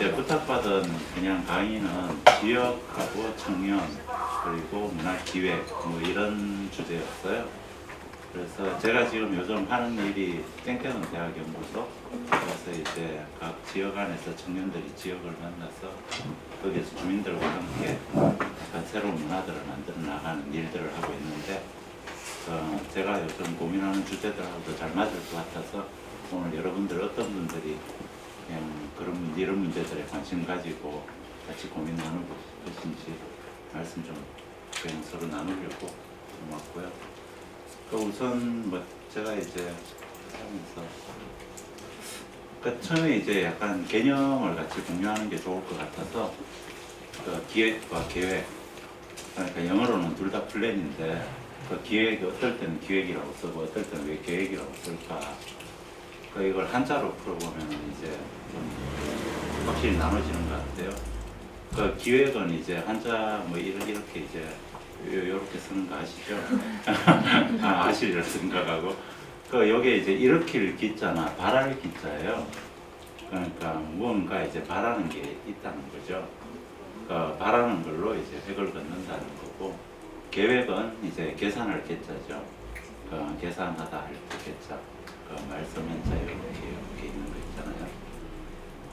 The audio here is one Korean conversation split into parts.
이제 부탁받은 그냥 강의는 지역하고 청년 그리고 문화기획 뭐 이런 주제였어요. 그래서 제가 지금 요즘 하는 일이 땡땡은 대학연구소. 그래서 이제 각 지역 안에서 청년들이 지역을 만나서 거기에서 주민들과 함께 약간 새로운 문화들을 만들어 나가는 일들을 하고 있는데 제가 요즘 고민하는 주제들하고도 잘 맞을 것 같아서 오늘 여러분들 어떤 분들이 그냥 이런 문제들에 관심 가지고 같이 고민 나누고 싶으신지 말씀 좀 그냥 서로 나누려고 왔고요. 우선 뭐 제가 이제 하면서 처음에 이제 약간 개념을 같이 공유하는 게 좋을 것 같아서 기획과 계획, 그러니까 영어로는 둘 다 플랜인데 기획이 어떨 때는 기획이라고 쓰고 어떨 때는 왜 계획이라고 쓸까, 이걸 한자로 풀어보면 이제 좀 확실히 나눠지는 것 같아요. 기획은 이제 한자 뭐 이렇게 이제 요렇게 쓰는 거 아시죠? 아시리라 생각하고 여기에 이제 일으킬 기자나 바랄 기자예요. 그러니까 무언가 이제 바라는 게 있다는 거죠. 바라는 걸로 이제 획을 긋는다는 거고, 계획은 이제 계산할 계자죠. 계산하다 할 때 계자. 말씀 한자 이렇게 있는 거 있잖아요.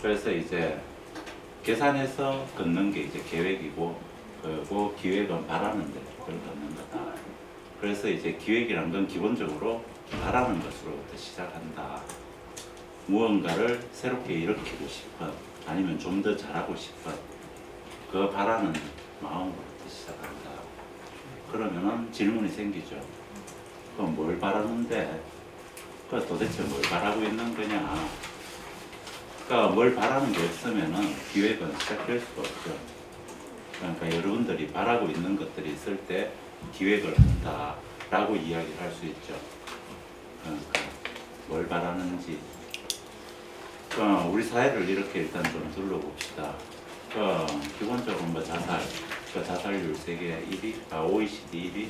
그래서 이제 계산해서 긋는 게 이제 계획이고, 그리고 기획은 바라는 데 그걸 긋는 거다. 그래서 이제 기획이란 건 기본적으로 바라는 것으로부터 시작한다. 무언가를 새롭게 일으키고 싶은, 아니면 좀 더 잘하고 싶은 그 바라는 마음으로부터 시작한다. 그러면은 질문이 생기죠. 그럼 뭘 바라는데? 도대체 뭘 바라고 있는 거냐? 뭘 바라는 게 없으면은 기획은 시작될 수가 없죠. 그러니까 여러분들이 바라고 있는 것들이 있을 때 기획을 한다라고 이야기를 할 수 있죠. 그러니까 뭘 바라는지. 우리 사회를 이렇게 일단 좀 둘러봅시다. 기본적으로 뭐 자살률 세계 1위, OECD 1위,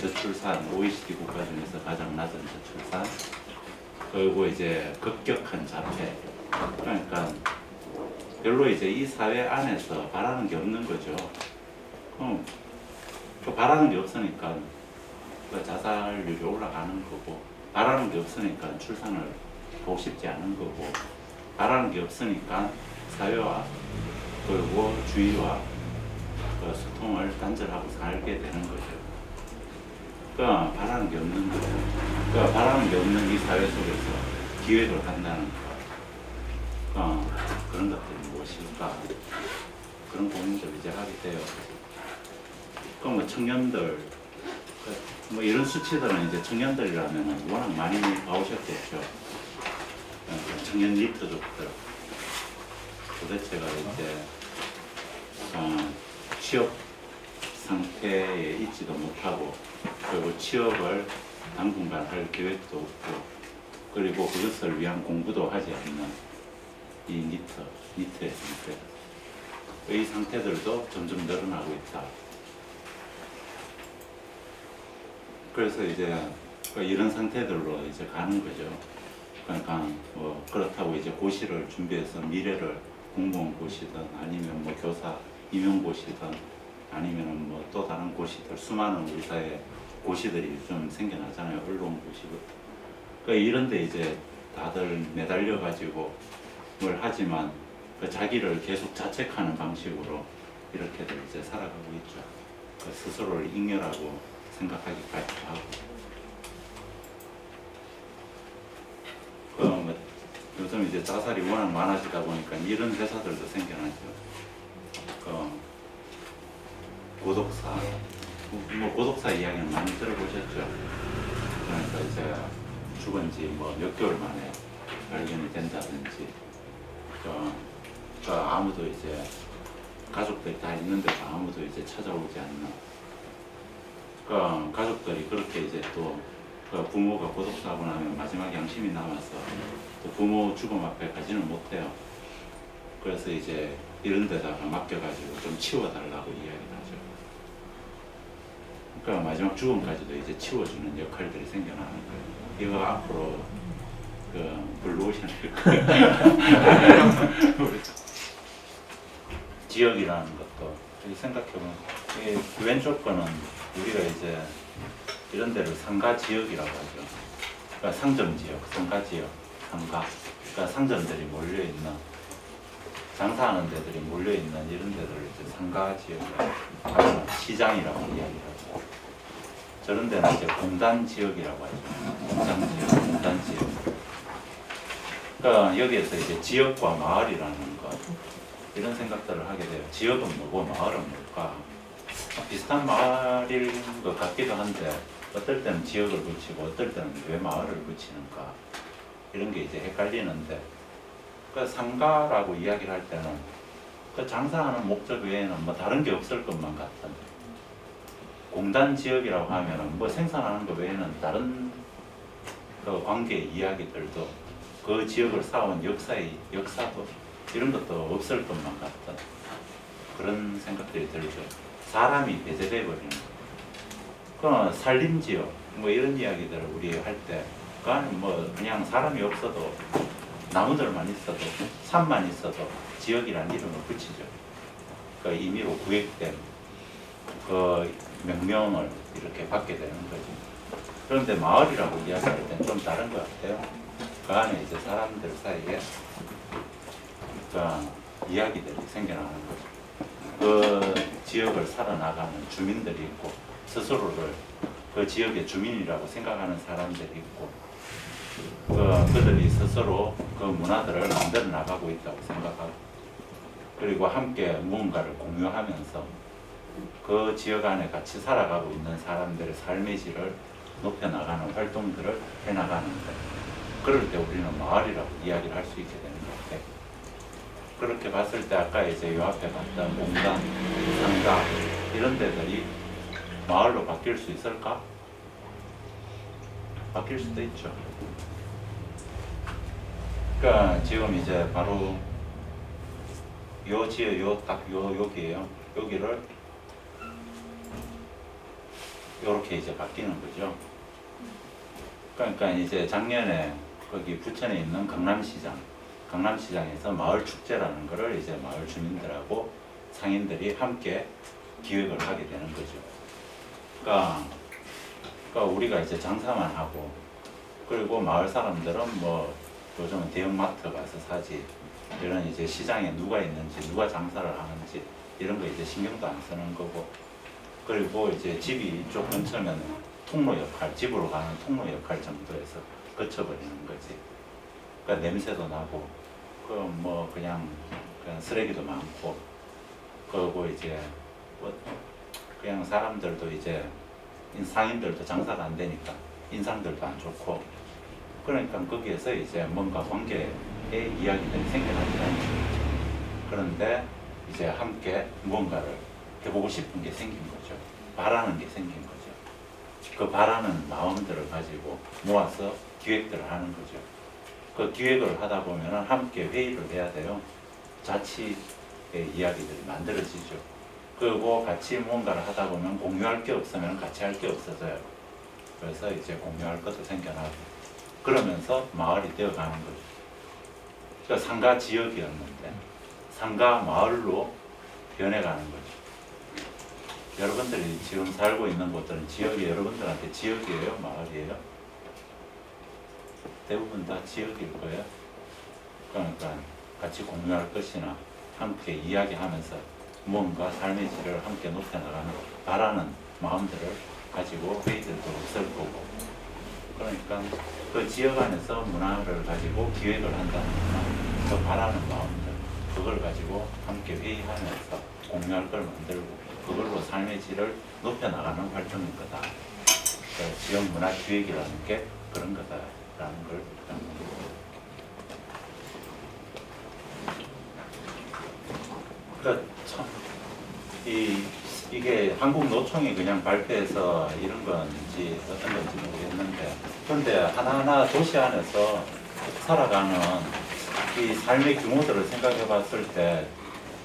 저출산, OECD 국가 중에서 가장 낮은 저출산, 그리고 이제 급격한 자폐. 그러니까 별로 이제 이 사회 안에서 바라는 게 없는 거죠. 바라는 게 없으니까 자살률이 올라가는 거고, 바라는 게 없으니까 출산을 하고 싶지 않은 거고, 바라는 게 없으니까 사회와 그리고 주위와 소통을 단절하고 살게 되는 거죠. 바라는 게 없는 거죠. 바라는 게 없는 이 사회 속에서 기획을 한다는 거, 그런 것들이 무엇일까? 그런 고민을 이제 하게 돼요. 뭐 청년들, 뭐 이런 수치들은 이제 청년들이라면 워낙 많이 봐오셨겠죠. 청년 리터족들. 도대체가 이제 취업 상태에 있지도 못하고, 그리고 취업을 당분간 할 계획도 없고, 그리고 그것을 위한 공부도 하지 않는 이 니트의 상태. 이 상태들도 점점 늘어나고 있다. 그래서 이제 이런 상태들로 이제 가는 거죠. 그러니까 뭐 그렇다고 이제 고시를 준비해서 미래를 공무원 고시든 아니면 뭐 교사 임용고시든 아니면 뭐 또 다른 고시들, 수많은 우리 사회 고시들이 좀 생겨나잖아요. 언론 고시부터. 이런데 이제 다들 매달려 가지고 뭘 하지만 자기를 계속 자책하는 방식으로 이렇게들 이제 살아가고 있죠. 스스로를 잉여라고 생각하기까지 하고. 뭐 요즘 이제 자살이 워낙 많아지다 보니까 이런 회사들도 생겨나죠. 고독사, 뭐 고독사 이야기는 많이 들어보셨죠. 그러니까 이제 죽은 지 뭐 몇 개월 만에 발견이 된다든지, 아무도 이제 가족들이 다 있는데 아무도 이제 찾아오지 않는. 가족들이 그렇게 이제 또 부모가 고독사하고 나면 마지막 양심이 남아서 또 부모 죽음 앞에 가지는 못해요. 그래서 이제 이런 데다가 맡겨가지고 좀 치워달라고 이야기를 하죠. 마지막 죽음까지도 이제 치워주는 역할들이 생겨나는 거예요. 이거 앞으로 블루오션일 거예요. 지역이라는 것도 여기 생각해보면 이 왼쪽 거는 우리가 이제 이런 데를 상가 지역이라고 하죠. 그러니까 상점 지역, 상가 지역, 상가. 그러니까 상점들이 몰려 있는 장사하는 데들이 몰려 있는 이런 데들을 이제 상가 지역이라고 시장이라고 이야기하고 저런 데는 이제 공단 지역이라고 하죠. 공장 지역, 공단 지역. 그러니까 여기에서 이제 지역과 마을이라는 것 이런 생각들을 하게 돼요. 지역은 뭐고 마을은 뭘까? 비슷한 말일 것 같기도 한데 어떨 때는 지역을 붙이고 어떨 때는 왜 마을을 붙이는가 이런 게 이제 헷갈리는데 그 상가라고 이야기를 할 때는 그 장사하는 목적 외에는 뭐 다른 게 없을 것만 같은데 공단 지역이라고 하면은 뭐 생산하는 것 외에는 다른 그 관계 이야기들도 그 지역을 쌓아온 역사도 이런 것도 없을 것만 같은 그런 생각들이 들죠. 사람이 배제돼 버리는 그 산림지역 뭐 이런 이야기들을 우리 할 때 그 안에 뭐 그냥 사람이 없어도 나무들만 있어도 산만 있어도 지역이라는 이름을 붙이죠. 그 임의로 구획된 그 명명을 이렇게 받게 되는 거죠. 그런데 마을이라고 이야기할 때는 좀 다른 것 같아요. 그 안에 이제 사람들 사이에 그 이야기들이 생겨나는 거죠. 그 지역을 살아나가는 주민들이 있고 스스로를 그 지역의 주민이라고 생각하는 사람들이 있고 그들이 스스로 그 문화들을 만들어 나가고 있다고 생각하고 그리고 함께 무언가를 공유하면서 그 지역 안에 같이 살아가고 있는 사람들의 삶의 질을 높여나가는 활동들을 해나가는데 그럴 때 우리는 마을이라고 이야기를 할 수 있게 되는 것 같아요. 그렇게 봤을 때 아까 이제 요 앞에 봤던 공단, 상가 이런 데들이 마을로 바뀔 수 있을까? 바뀔 수도 있죠. 그러니까 지금 이제 바로 요 지역 여기에요. 여기를 요렇게 이제 바뀌는 거죠. 그러니까 이제 작년에 거기 부천에 있는 강남시장에서 마을 축제라는 거를 이제 마을 주민들하고 상인들이 함께 기획을 하게 되는 거죠. 그러니까 우리가 이제 장사만 하고 그리고 마을 사람들은 뭐 요즘은 대형마트 가서 사지 이런 이제 시장에 누가 있는지 누가 장사를 하는지 이런 거 이제 신경도 안 쓰는 거고 그리고 이제 집이 이쪽 근처면 통로 역할, 집으로 가는 통로 역할 정도에서 거쳐버리는 거지. 그러니까 냄새도 나고 뭐 그냥 쓰레기도 많고 그리고 이제 뭐 그냥 사람들도 이제 상인들도 장사가 안 되니까 인상들도 안 좋고 그러니까 거기에서 이제 뭔가 관계의 이야기들이 생겨나더라는 거죠. 그런데 이제 함께 무언가를 해보고 싶은 게 생긴 거죠. 바라는 게 생긴 거죠. 그 바라는 마음들을 가지고 모아서 기획들을 하는 거죠. 그 기획을 하다 보면 함께 회의를 해야 돼요. 자치의 이야기들이 만들어지죠. 그리고 같이 무언가를 하다 보면 공유할 게 없으면 같이 할 게 없어져요. 그래서 이제 공유할 것도 생겨나고 그러면서 마을이 되어가는 거죠. 그러니까 상가 지역이었는데 상가 마을로 변해가는 거죠. 여러분들이 지금 살고 있는 곳들은 지역이 여러분들한테 지역이에요? 마을이에요? 대부분 다 지역일 거예요. 그러니까 같이 공유할 것이나 함께 이야기하면서 무언가 삶의 질을 함께 높여나가는 바라는 마음들을 가지고 회의들도 있을 거고 그러니까 그 지역 안에서 문화를 가지고 기획을 한다는 그 바라는 마음들 그걸 가지고 함께 회의하면서 공유할 걸 만들고 그걸로 삶의 질을 높여나가는 활동인 거다. 그러니까 지역 문화 기획이라는 게 그런 거다라는 걸 그러니까 참 이게 한국 노총이 그냥 발표해서 이런 건지 어떤 건지 모르겠는데 그런데 하나하나 도시 안에서 살아가는 이 삶의 규모들을 생각해 봤을 때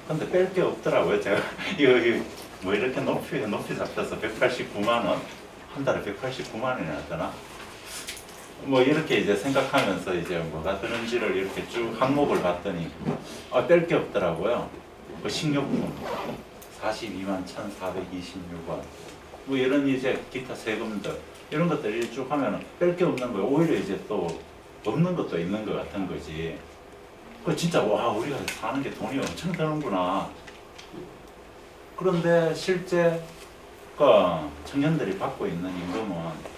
근데 뺄 게 없더라고요. 제가 이거 뭐 이렇게 높이 잡혀서 189만 원? 한 달에 189만 원이나 되나? 뭐 이렇게 이제 생각하면서 이제 뭐가 드는지를 이렇게 쭉 항목을 봤더니 뺄 게 없더라고요. 그 식료품 42만 1,426원. 뭐 이런 이제 기타 세금들 이런 것들 일쭉 하면 뺄 게 없는 거예요. 오히려 이제 또 없는 것도 있는 것 같은 거지. 그 진짜 와 우리가 사는 게 돈이 엄청 드는구나. 그런데 실제 그 청년들이 받고 있는 임금은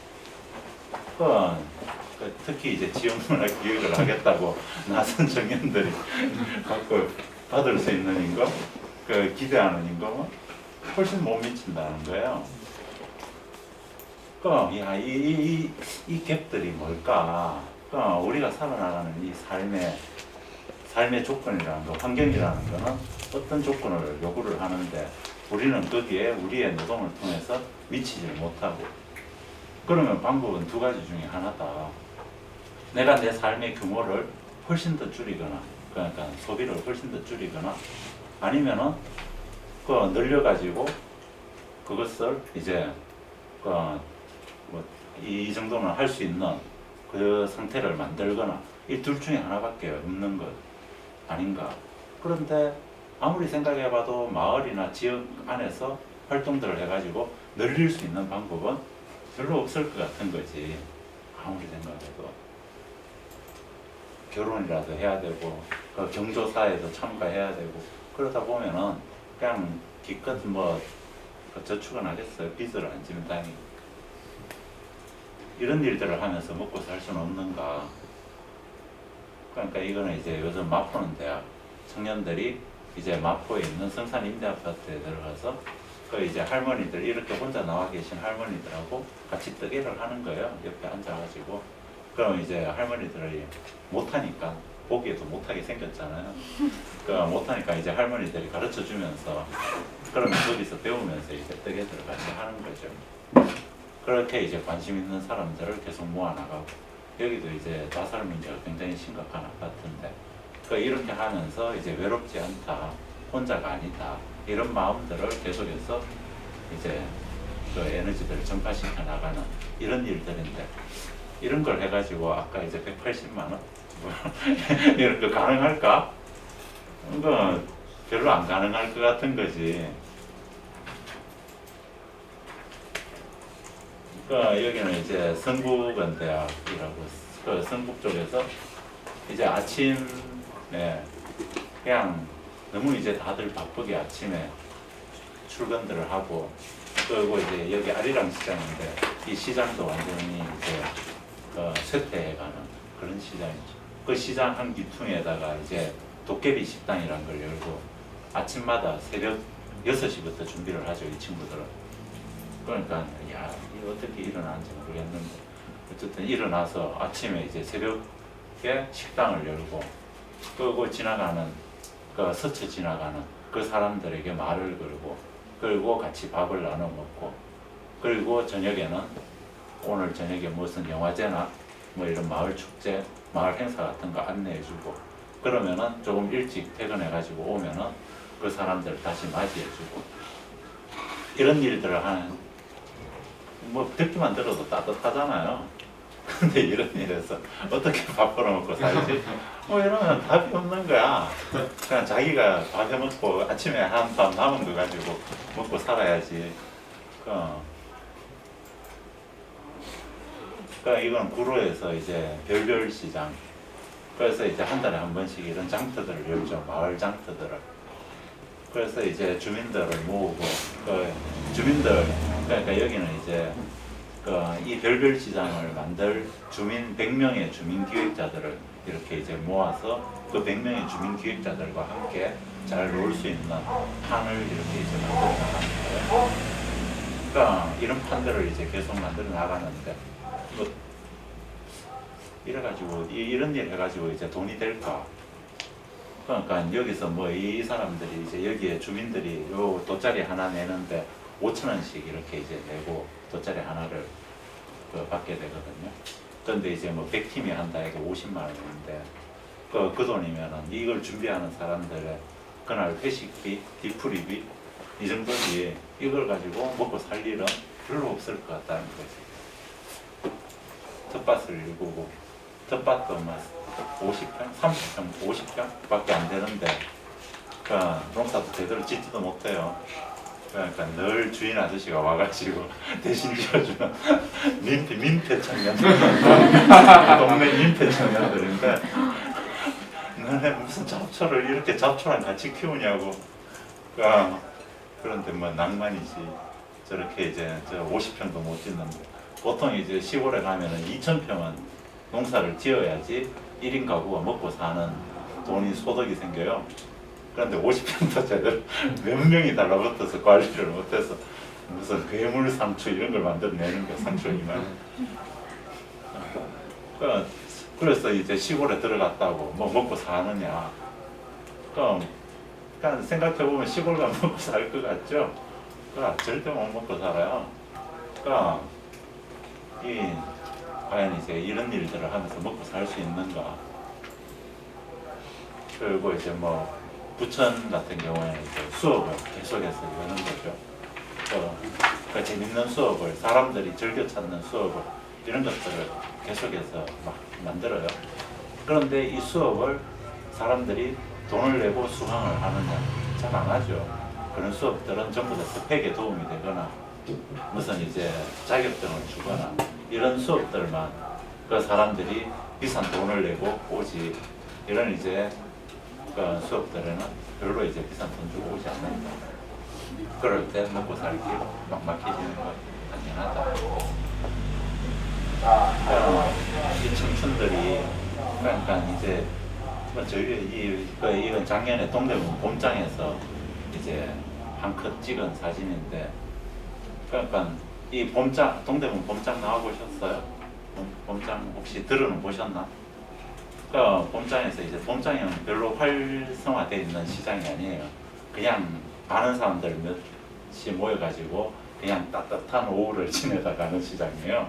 특히 이제 지역문화 기획을 하겠다고 나선 청년들이 받을 수 있는 임금, 그 기대하는 임금은 훨씬 못 미친다는 거예요. 이 갭들이 뭘까? 우리가 살아나가는 이 삶의 조건이라는 거, 환경이라는 거는 어떤 조건을 요구를 하는데 우리는 거기에 우리의 노동을 통해서 미치지 못하고, 그러면 방법은 두 가지 중에 하나다. 내가 내 삶의 규모를 훨씬 더 줄이거나, 그러니까 소비를 훨씬 더 줄이거나, 아니면은 늘려가지고 그것을 이제 이 정도는 할 수 있는 그 상태를 만들거나, 이 둘 중에 하나밖에 없는 것 아닌가. 그런데 아무리 생각해봐도 마을이나 지역 안에서 활동들을 해가지고 늘릴 수 있는 방법은 별로 없을 것 같은 거지. 아무리 생각해도 결혼이라도 해야 되고 그 경조사에도 참가해야 되고, 그러다 보면은 그냥 기껏 저축은 하겠어요. 빚을 안 지면 다행이고. 이런 일들을 하면서 먹고 살 수는 없는가. 그러니까 이거는 이제 요즘 마포는 대학 청년들이 이제 마포에 있는 성산 임대아파트에 들어가서 그 이제 할머니들, 이렇게 혼자 나와 계신 할머니들하고 같이 뜨개를 하는 거예요. 옆에 앉아가지고. 그럼 이제 할머니들이 못하니까, 보기에도 못하게 생겼잖아요. 그러니까 못하니까 이제 할머니들이 가르쳐 주면서, 그러면 거기서 배우면서 이제 뜨개들을 같이 하는 거죠. 그렇게 이제 관심 있는 사람들을 계속 모아나가고, 여기도 이제 자살 문제가 굉장히 심각한 아파트인데, 이렇게 하면서 이제 외롭지 않다, 혼자가 아니다, 이런 마음들을 계속해서 이제 그 에너지들을 전파시켜 나가는 이런 일들인데, 이런 걸 해가지고 아까 이제 180만 원 이런 거 가능할까? 이거 별로 안 가능할 것 같은 거지. 여기는 이제 성북원대학이라고, 성북 쪽에서 이제 아침에 그냥 너무 이제 다들 바쁘게 아침에 출근들을 하고, 그리고 이제 여기 아리랑 시장인데 이 시장도 완전히 이제 쇠퇴해가는 그런 시장이죠. 그 시장 한 귀퉁이에다가 이제 도깨비 식당이라는 걸 열고 아침마다 새벽 6시부터 준비를 하죠, 이 친구들은. 그러니까 야, 이게 어떻게 일어나는지 모르겠는데 어쨌든 일어나서 아침에 이제 새벽에 식당을 열고, 그리고 지나가는 스쳐 지나가는 그 사람들에게 말을 걸고, 그리고 같이 밥을 나눠 먹고, 그리고 저녁에는 오늘 저녁에 무슨 영화제나 뭐 이런 마을 축제, 마을 행사 같은 거 안내해주고, 그러면은 조금 일찍 퇴근해가지고 오면은 그 사람들 다시 맞이해주고, 이런 일들을 하는, 듣기만 들어도 따뜻하잖아요. 근데 이런 일에서 어떻게 밥 벌어먹고 살지? 이러면 답이 없는 거야. 그냥 자기가 밥 해먹고 아침에 한 밥 남은 거 가지고 먹고 살아야지. 그러니까 이건 구로에서 이제 별별 시장. 그래서 이제 한 달에 한 번씩 이런 장터들을 열죠. 마을 장터들을. 그래서 이제 주민들을 모으고, 주민들, 그러니까 여기는 이제 이 별별 시장을 만들 주민 100명의 주민 기획자들을 이렇게 이제 모아서 그 100명의 주민 기획자들과 함께 잘 놀 수 있는 판을 이렇게 이제 만들어 나가는 거예요. 그러니까 이런 판들을 이제 계속 만들어 나가는데, 이래가지고 이런 일 해가지고 이제 돈이 될까? 그러니까 여기서 이 사람들이 이제 여기에 주민들이 요 돗자리 하나 내는데 5,000원씩 이렇게 이제 내고 돗자리 하나를 받게 되거든요. 그런데 이제 100팀이 한다 해도 50만 원인데 그 돈이면은 이걸 준비하는 사람들의 그날 회식비, 디프리비 이 정도지, 이걸 가지고 먹고 살 일은 별로 없을 것 같다는 거지. 텃밭을 일구고, 텃밭도 50평, 30평, 50평 밖에 안 되는데 그러니까 농사도 제대로 짓지도 못해요. 그러니까 늘 주인 아저씨가 와가지고 대신 지어주는 민폐 청년들, 동네 민폐 청년들인데 너네 무슨 잡초를 이렇게 잡초랑 같이 키우냐고. 그런데 뭐 낭만이지. 저렇게 이제 저 50평도 못 짓는데 보통 이제 시골에 가면은 2,000평은 농사를 지어야지 1인 가구가 먹고 사는 돈이 소득이 생겨요. 그런데 50평도 제대로 몇 명이 달라붙어서 관리를 못해서 무슨 괴물 상추 이런 걸 만들어내는 게 상추이만. 그래서 이제 시골에 들어갔다고 뭐 먹고 사느냐. 그러니까 생각해보면 시골 가면 먹고 살 것 같죠? 절대 못 먹고 살아요. 과연 이제 이런 일들을 하면서 먹고 살 수 있는가. 그리고 이제 뭐 부천 같은 경우에는 이제 수업을 계속해서 여는 거죠. 그 재밌는 수업을, 사람들이 즐겨 찾는 수업을, 이런 것들을 계속해서 막 만들어요. 그런데 이 수업을 사람들이 돈을 내고 수강을 하느냐? 잘 안 하죠. 그런 수업들은 전부 다 스펙에 도움이 되거나 무슨 이제 자격증을 주거나 이런 수업들만 그 사람들이 비싼 돈을 내고 오지, 이런 이제 그 수업들에는 별로 이제 비싼 돈 주고 오지 않는다. 그럴 때 먹고 살기 막막해지는 건 당연하다. 이 청춘들이 그러니까 이제 뭐 저희 이건 작년에 동대문 봄장에서 이제 한 컷 찍은 사진인데, 그러니까 이 봄장, 동대문 봄장 나와보셨어요? 봄장 혹시 들어는 보셨나? 그 봄장에서 이제 봄장은 별로 활성화되어 있는 시장이 아니에요. 그냥 많은 사람들 몇이 모여가지고 그냥 따뜻한 오후를 지내다 가는 시장이에요.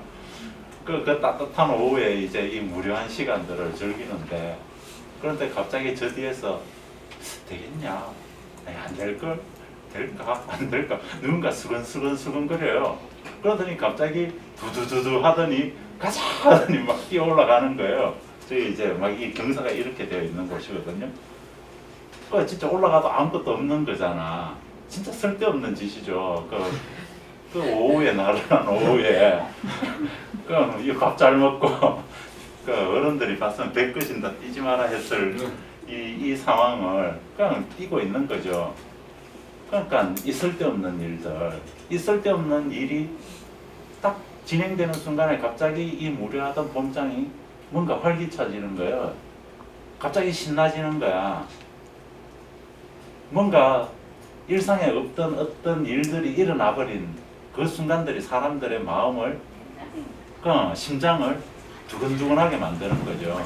그 따뜻한 오후에 이제 이 무료한 시간들을 즐기는데, 그런데 갑자기 저 뒤에서 되겠냐? 안 될걸? 될까? 안 될까? 누군가 수근수근거려요. 그러더니 갑자기 두두두두 하더니 가자 하더니 막 뛰어 올라가는 거예요. 저기 이제 막 이 경사가 이렇게 되어 있는 곳이거든요. 그 진짜 올라가도 아무것도 없는 거잖아. 진짜 쓸데없는 짓이죠. 그 오후에 나른한 오후에 이밥 잘 먹고 그 어른들이 봤으면 배 끄진다 뛰지 마라 했을 이 상황을 그냥 뛰고 있는 거죠. 그러니까 이 쓸데없는 일들, 이 쓸데없는 일이 딱 진행되는 순간에 갑자기 이 무료하던 봄장이 뭔가 활기차지는 거예요. 갑자기 신나지는 거야. 뭔가 일상에 없던 어떤 일들이 일어나 버린 그 순간들이 사람들의 마음을, 심장을 두근두근하게 만드는 거죠.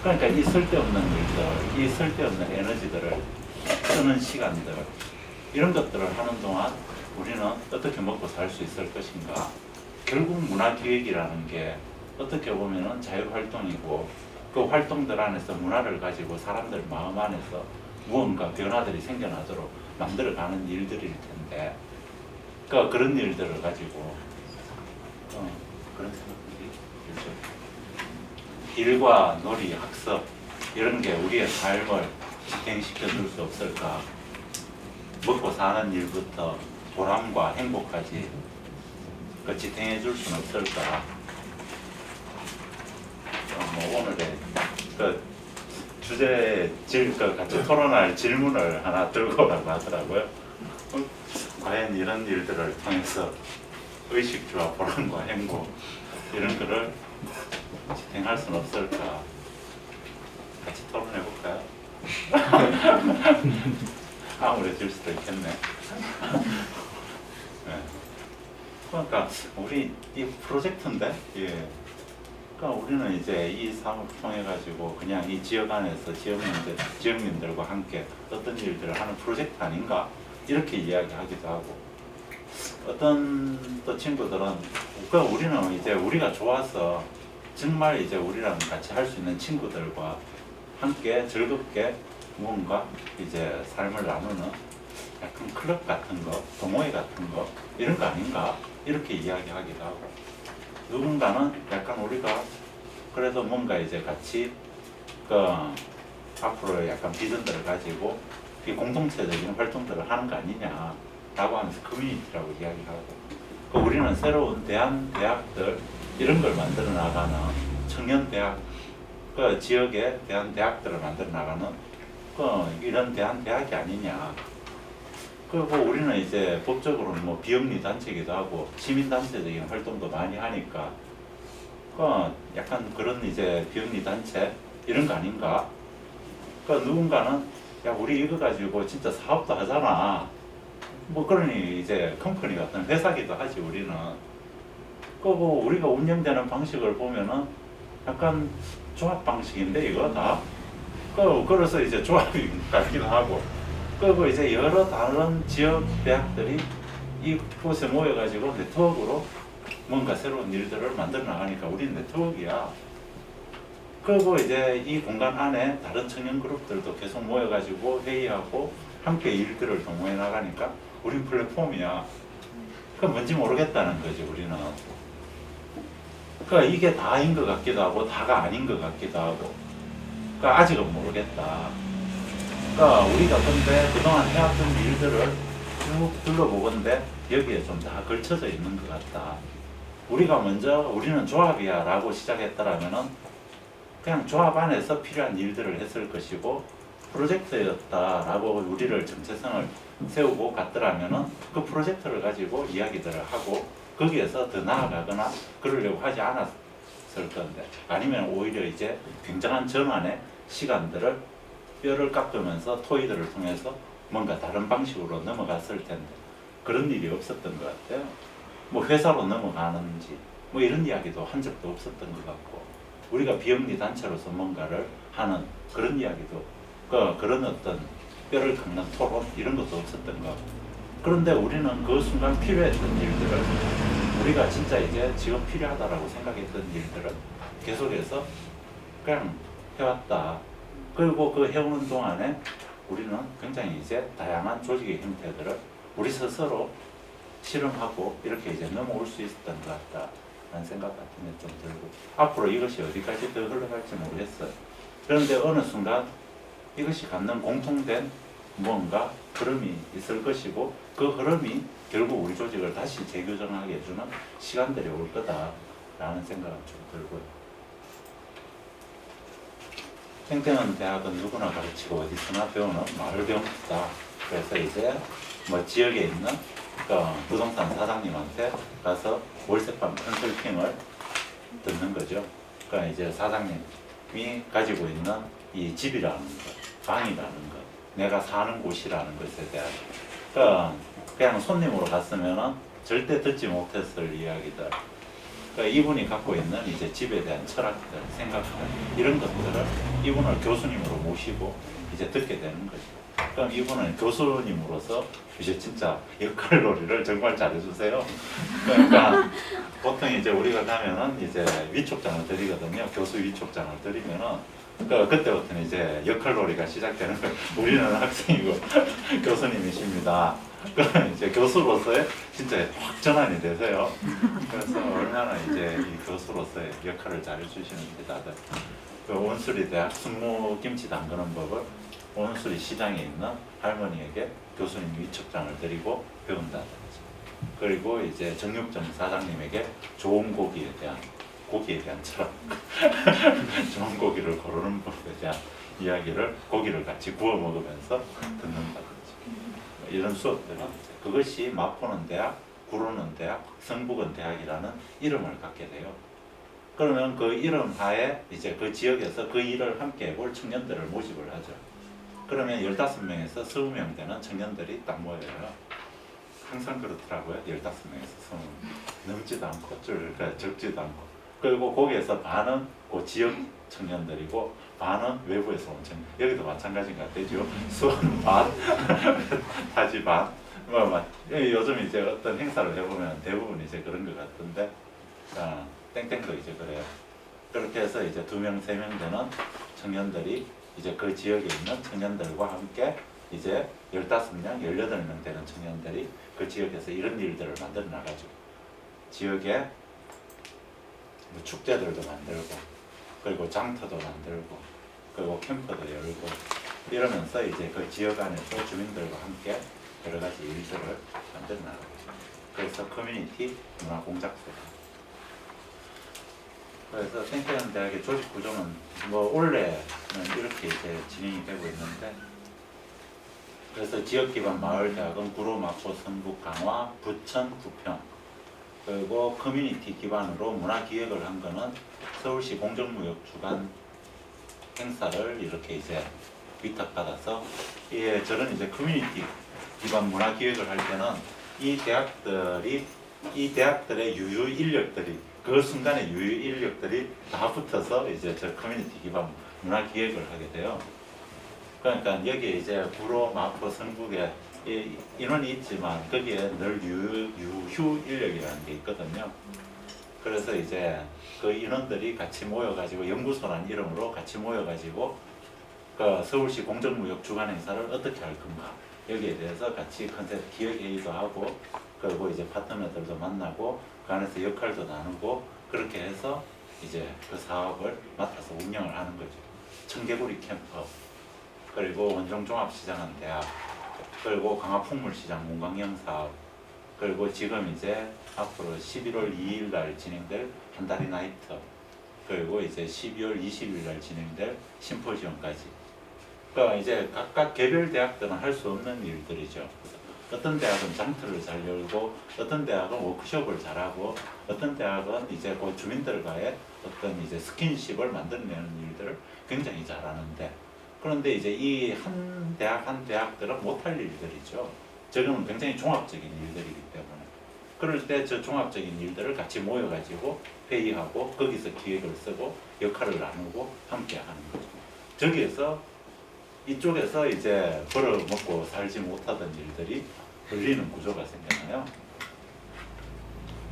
그러니까 이 쓸데없는 일들, 이 쓸데없는 에너지들을 쓰는 시간들, 이런 것들을 하는 동안 우리는 어떻게 먹고 살 수 있을 것인가. 결국 문화기획이라는 게 어떻게 보면은 자유활동이고, 그 활동들 안에서 문화를 가지고 사람들 마음 안에서 무언가 변화들이 생겨나도록 만들어가는 일들일 텐데, 그런 일들을 가지고 그런 생각들이 들죠. 일과 놀이, 학습 이런 게 우리의 삶을 지탱시켜 줄 수 없을까? 먹고 사는 일부터 보람과 행복까지 지탱해 줄 수는 없을까? 오늘의 주제 같이 토론할 질문을 하나 들고 오라고 하더라고요. 과연 이런 일들을 통해서 의식주와 보람과 행복 이런 거를 지탱할 수는 없을까? 같이 토론해 볼까요? 아무래질 수도 있겠네. 네. 그러니까 우리 이 프로젝트인데, 예. 그러니까 우리는 이제 이 사업을 통해 가지고 그냥 이 지역 안에서 지역민들과 함께 어떤 일들을 하는 프로젝트 아닌가 이렇게 이야기하기도 하고, 어떤 또 친구들은 우리는 이제 우리가 좋아서 정말 이제 우리랑 같이 할 수 있는 친구들과 함께 즐겁게 무언가 이제 삶을 나누는 약간 클럽 같은 거, 동호회 같은 거 이런 거 아닌가 이렇게 이야기하기도 하고, 누군가는 약간 우리가 그래도 뭔가 이제 같이 앞으로 약간 비전들을 가지고 이 공동체적인 활동들을 하는 거 아니냐라고 하면서 커뮤니티라고 이야기하고, 그 우리는 새로운 대한대학들 이런 걸 만들어 나가는 청년대학, 그 지역에 대한대학들을 만들어 나가는 그 이런 대한대학이 아니냐. 그리고 우리는 이제 법적으로는 뭐 비영리 단체이기도 하고 시민단체적인 활동도 많이 하니까 그 약간 그런 이제 비영리 단체 이런 거 아닌가. 그 누군가는 야 우리 이거 가지고 진짜 사업도 하잖아. 뭐 그러니 이제 컴퍼니 같은 회사기도 하지 우리는. 그거 우리가 운영되는 방식을 보면은 약간 조합 방식인데 이거 다. 그래서 이제 조합이 같기도 하고. 그리고 이제 여러 다른 지역 대학들이 이곳에 모여가지고 네트워크로 뭔가 새로운 일들을 만들어 나가니까 우리는 네트워크야. 그리고 이제 이 공간 안에 다른 청년 그룹들도 계속 모여가지고 회의하고 함께 일들을 동호해 나가니까 우린 플랫폼이야. 그 뭔지 모르겠다는 거지 우리는. 그러니까 이게 다인 것 같기도 하고 다가 아닌 것 같기도 하고. 그러니까 아직은 모르겠다. 그러니까 우리가 근데 그동안 해왔던 일들을 쭉 둘러보건데 여기에 좀 다 걸쳐져 있는 것 같다. 우리가 먼저 우리는 조합이야 라고 시작했더라면은 그냥 조합 안에서 필요한 일들을 했을 것이고 프로젝트였다 라고 우리를 정체성을 세우고 갔더라면은 그 프로젝트를 가지고 이야기들을 하고 거기에서 더 나아가거나 그러려고 하지 않았을 건데, 아니면 오히려 이제 굉장한 전환의 시간들을 뼈를 깎으면서 토의들을 통해서 뭔가 다른 방식으로 넘어갔을 텐데 그런 일이 없었던 것 같아요. 뭐 회사로 넘어가는지 뭐 이런 이야기도 한 적도 없었던 것 같고, 우리가 비영리 단체로서 뭔가를 하는 그런 이야기도 그런 어떤 뼈를 깎는 토론 이런 것도 없었던 것 같고. 그런데 우리는 그 순간 필요했던 일들을, 우리가 진짜 이제 지금 필요하다라고 생각했던 일들을 계속해서 그냥 해왔다. 그리고 그 해오는 동안에 우리는 굉장히 이제 다양한 조직의 형태들을 우리 스스로 실험하고 이렇게 이제 넘어올 수 있었던 것 같다라는 생각 같은 게 좀 들고, 앞으로 이것이 어디까지 더 흘러갈지 모르겠어요. 그런데 어느 순간 이것이 갖는 공통된 뭔가 흐름이 있을 것이고, 그 흐름이 결국 우리 조직을 다시 재교정하게 해주는 시간들이 올 거다라는 생각은 좀 들고요. 땡땡은 대학은 누구나 가르치고 어디서나 배우는 마을 배움이다. 그래서 이제 뭐 지역에 있는 부동산 사장님한테 가서 월세방 컨설팅을 듣는 거죠. 그러니까 이제 사장님이 가지고 있는 이 집이라는 것, 방이라는 것, 내가 사는 곳이라는 것에 대한, 그러니까 그냥 손님으로 갔으면은 절대 듣지 못했을 이야기들, 그러니까 이분이 갖고 있는 이제 집에 대한 철학들, 생각들 이런 것들을 이분을 교수님으로 모시고 이제 듣게 되는 거죠. 그럼 이분은 교수님으로서 이제 진짜 역할놀이를 정말 잘해주세요. 그러니까 보통 이제 우리가 가면은 이제 위촉장을 드리거든요. 교수 위촉장을 드리면은 그때부터는 이제 역할놀이가 시작되는 거예요. 우리는 학생이고 교수님이십니다. 그럼 이제 교수로서의 진짜 확 전환이 되세요. 그래서 얼마나 이제 이 교수로서의 역할을 잘해주시는지 다들. 그 온수리 대학 순무김치 담그는 법을 온수리 시장에 있는 할머니에게 교수님 위촉장을 드리고 배운다든지, 그리고 이제 정육점 사장님에게 좋은 고기에 대한 철학, 좋은 고기를 고르는 법에 대한 이야기를 고기를 같이 구워 먹으면서 듣는다든지 이런 수업들은, 그것이 마포는 대학, 구로는 대학, 성북은 대학이라는 이름을 갖게 돼요. 그러면 그 이름 하에 이제 그 지역에서 그 일을 함께 해볼 청년들을 모집을 하죠. 그러면 15명에서 20명 되는 청년들이 딱 모여요. 항상 그렇더라고요. 15명에서 20명. 넘지도 않고 적지도 않고. 그리고 거기에서 반은 그 지역 청년들이고 반은 외부에서 온 청년. 여기도 마찬가지인 것 같아요. 수원 반, 타지 반. 요즘 이제 어떤 행사를 해보면 대부분 이제 그런 것 같은데, 땡땡도 이제 그래요. 그렇게 해서 이제 2명, 3명 되는 청년들이 이제 그 지역에 있는 청년들과 함께 이제 15명, 18명 되는 청년들이 그 지역에서 이런 일들을 만들어 나가죠. 지역에 뭐 축제들도 만들고, 그리고 장터도 만들고, 그리고 캠프도 열고 이러면서 이제 그 지역 안에서 주민들과 함께 여러 가지 일들을 만들어 나가고 그래서 커뮤니티 문화 공작소다. 그래서 땡땡 대학의 조직 구조는 뭐 원래는 이렇게 이제 진행이 되고 있는데 그래서 지역 기반 마을 대학은 구로, 마포, 성북, 강화, 부천, 부평 그리고 커뮤니티 기반으로 문화 기획을 한 거는 서울시 공정무역 주관 행사를 이렇게 이제 위탁받아서 예, 저는 이제 커뮤니티 기반 문화 기획을 할 때는 이 대학들의 유유 인력들이 그 순간에 유유 인력들이 다 붙어서 이제 저 커뮤니티 기반 문화 기획을 하게 돼요. 그러니까 여기에 이제 구로, 마포, 성북에 인원이 있지만 거기에 늘 유휴 인력이라는 게 있거든요. 그래서 이제 그 인원들이 같이 모여가지고 연구소라는 이름으로 같이 모여가지고 그 서울시 공정무역 주관 행사를 어떻게 할 건가 여기에 대해서 같이 컨셉 기획회의도 하고 그리고 이제 파트너들도 만나고 그 안에서 역할도 나누고 그렇게 해서 이제 그 사업을 맡아서 운영을 하는 거죠. 청개구리 캠프 그리고 원종종합시장은 대학 그리고 강화풍물시장 문광영 사업 그리고 지금 이제 앞으로 11월 2일 날 진행될 한다리 나이트 그리고 이제 12월 20일 날 진행될 심포지엄까지 그러니까 이제 각각 개별 대학들은 할 수 없는 일들이죠. 어떤 대학은 장터를 잘 열고 어떤 대학은 워크숍을 잘하고 어떤 대학은 이제 그 주민들과의 어떤 이제 스킨십을 만들어내는 일들을 굉장히 잘하는데 그런데 이제 이 한 대학들은 못할 일들이죠. 저거는 굉장히 종합적인 일들이기 때문에 그럴 때 저 종합적인 일들을 같이 모여가지고 회의하고 거기서 기획을 쓰고 역할을 나누고 함께 하는 거죠. 저기에서 이쪽에서 이제 벌어먹고 살지 못하던 일들이 벌리는 구조가 생겨나요.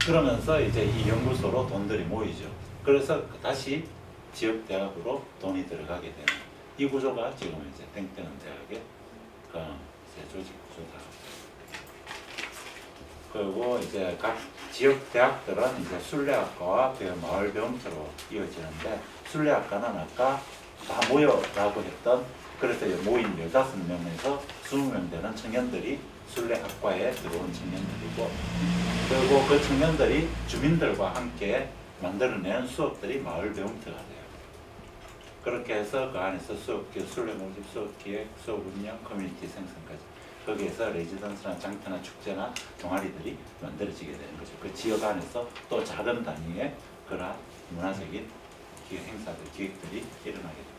그러면서 이제 이 연구소로 돈들이 모이죠. 그래서 다시 지역대학으로 돈이 들어가게 되는 이 구조가 지금 이제 땡땡은 대학의 그 이제 조직 구조다. 그리고 이제 각 지역 대학들은 이제 순례학과와 그 마을 배움터로 이어지는데 순례학과는 아까 다 모여라고 했던 그래서 모인 15명에서 20명 되는 청년들이 순례학과에 들어온 청년들이고 그리고 그 청년들이 주민들과 함께 만들어낸 수업들이 마을 배움터가 돼요. 그렇게 해서 그 안에서 수업기획, 순례 모집, 수업기획, 수업 운영, 커뮤니티 생성까지 거기에서 레지던스나 장터나 축제나 동아리들이 만들어지게 되는 거죠. 그 지역 안에서 또 작은 단위의 그러한 문화적인 기획 행사들, 기획들이 일어나게 됩니다.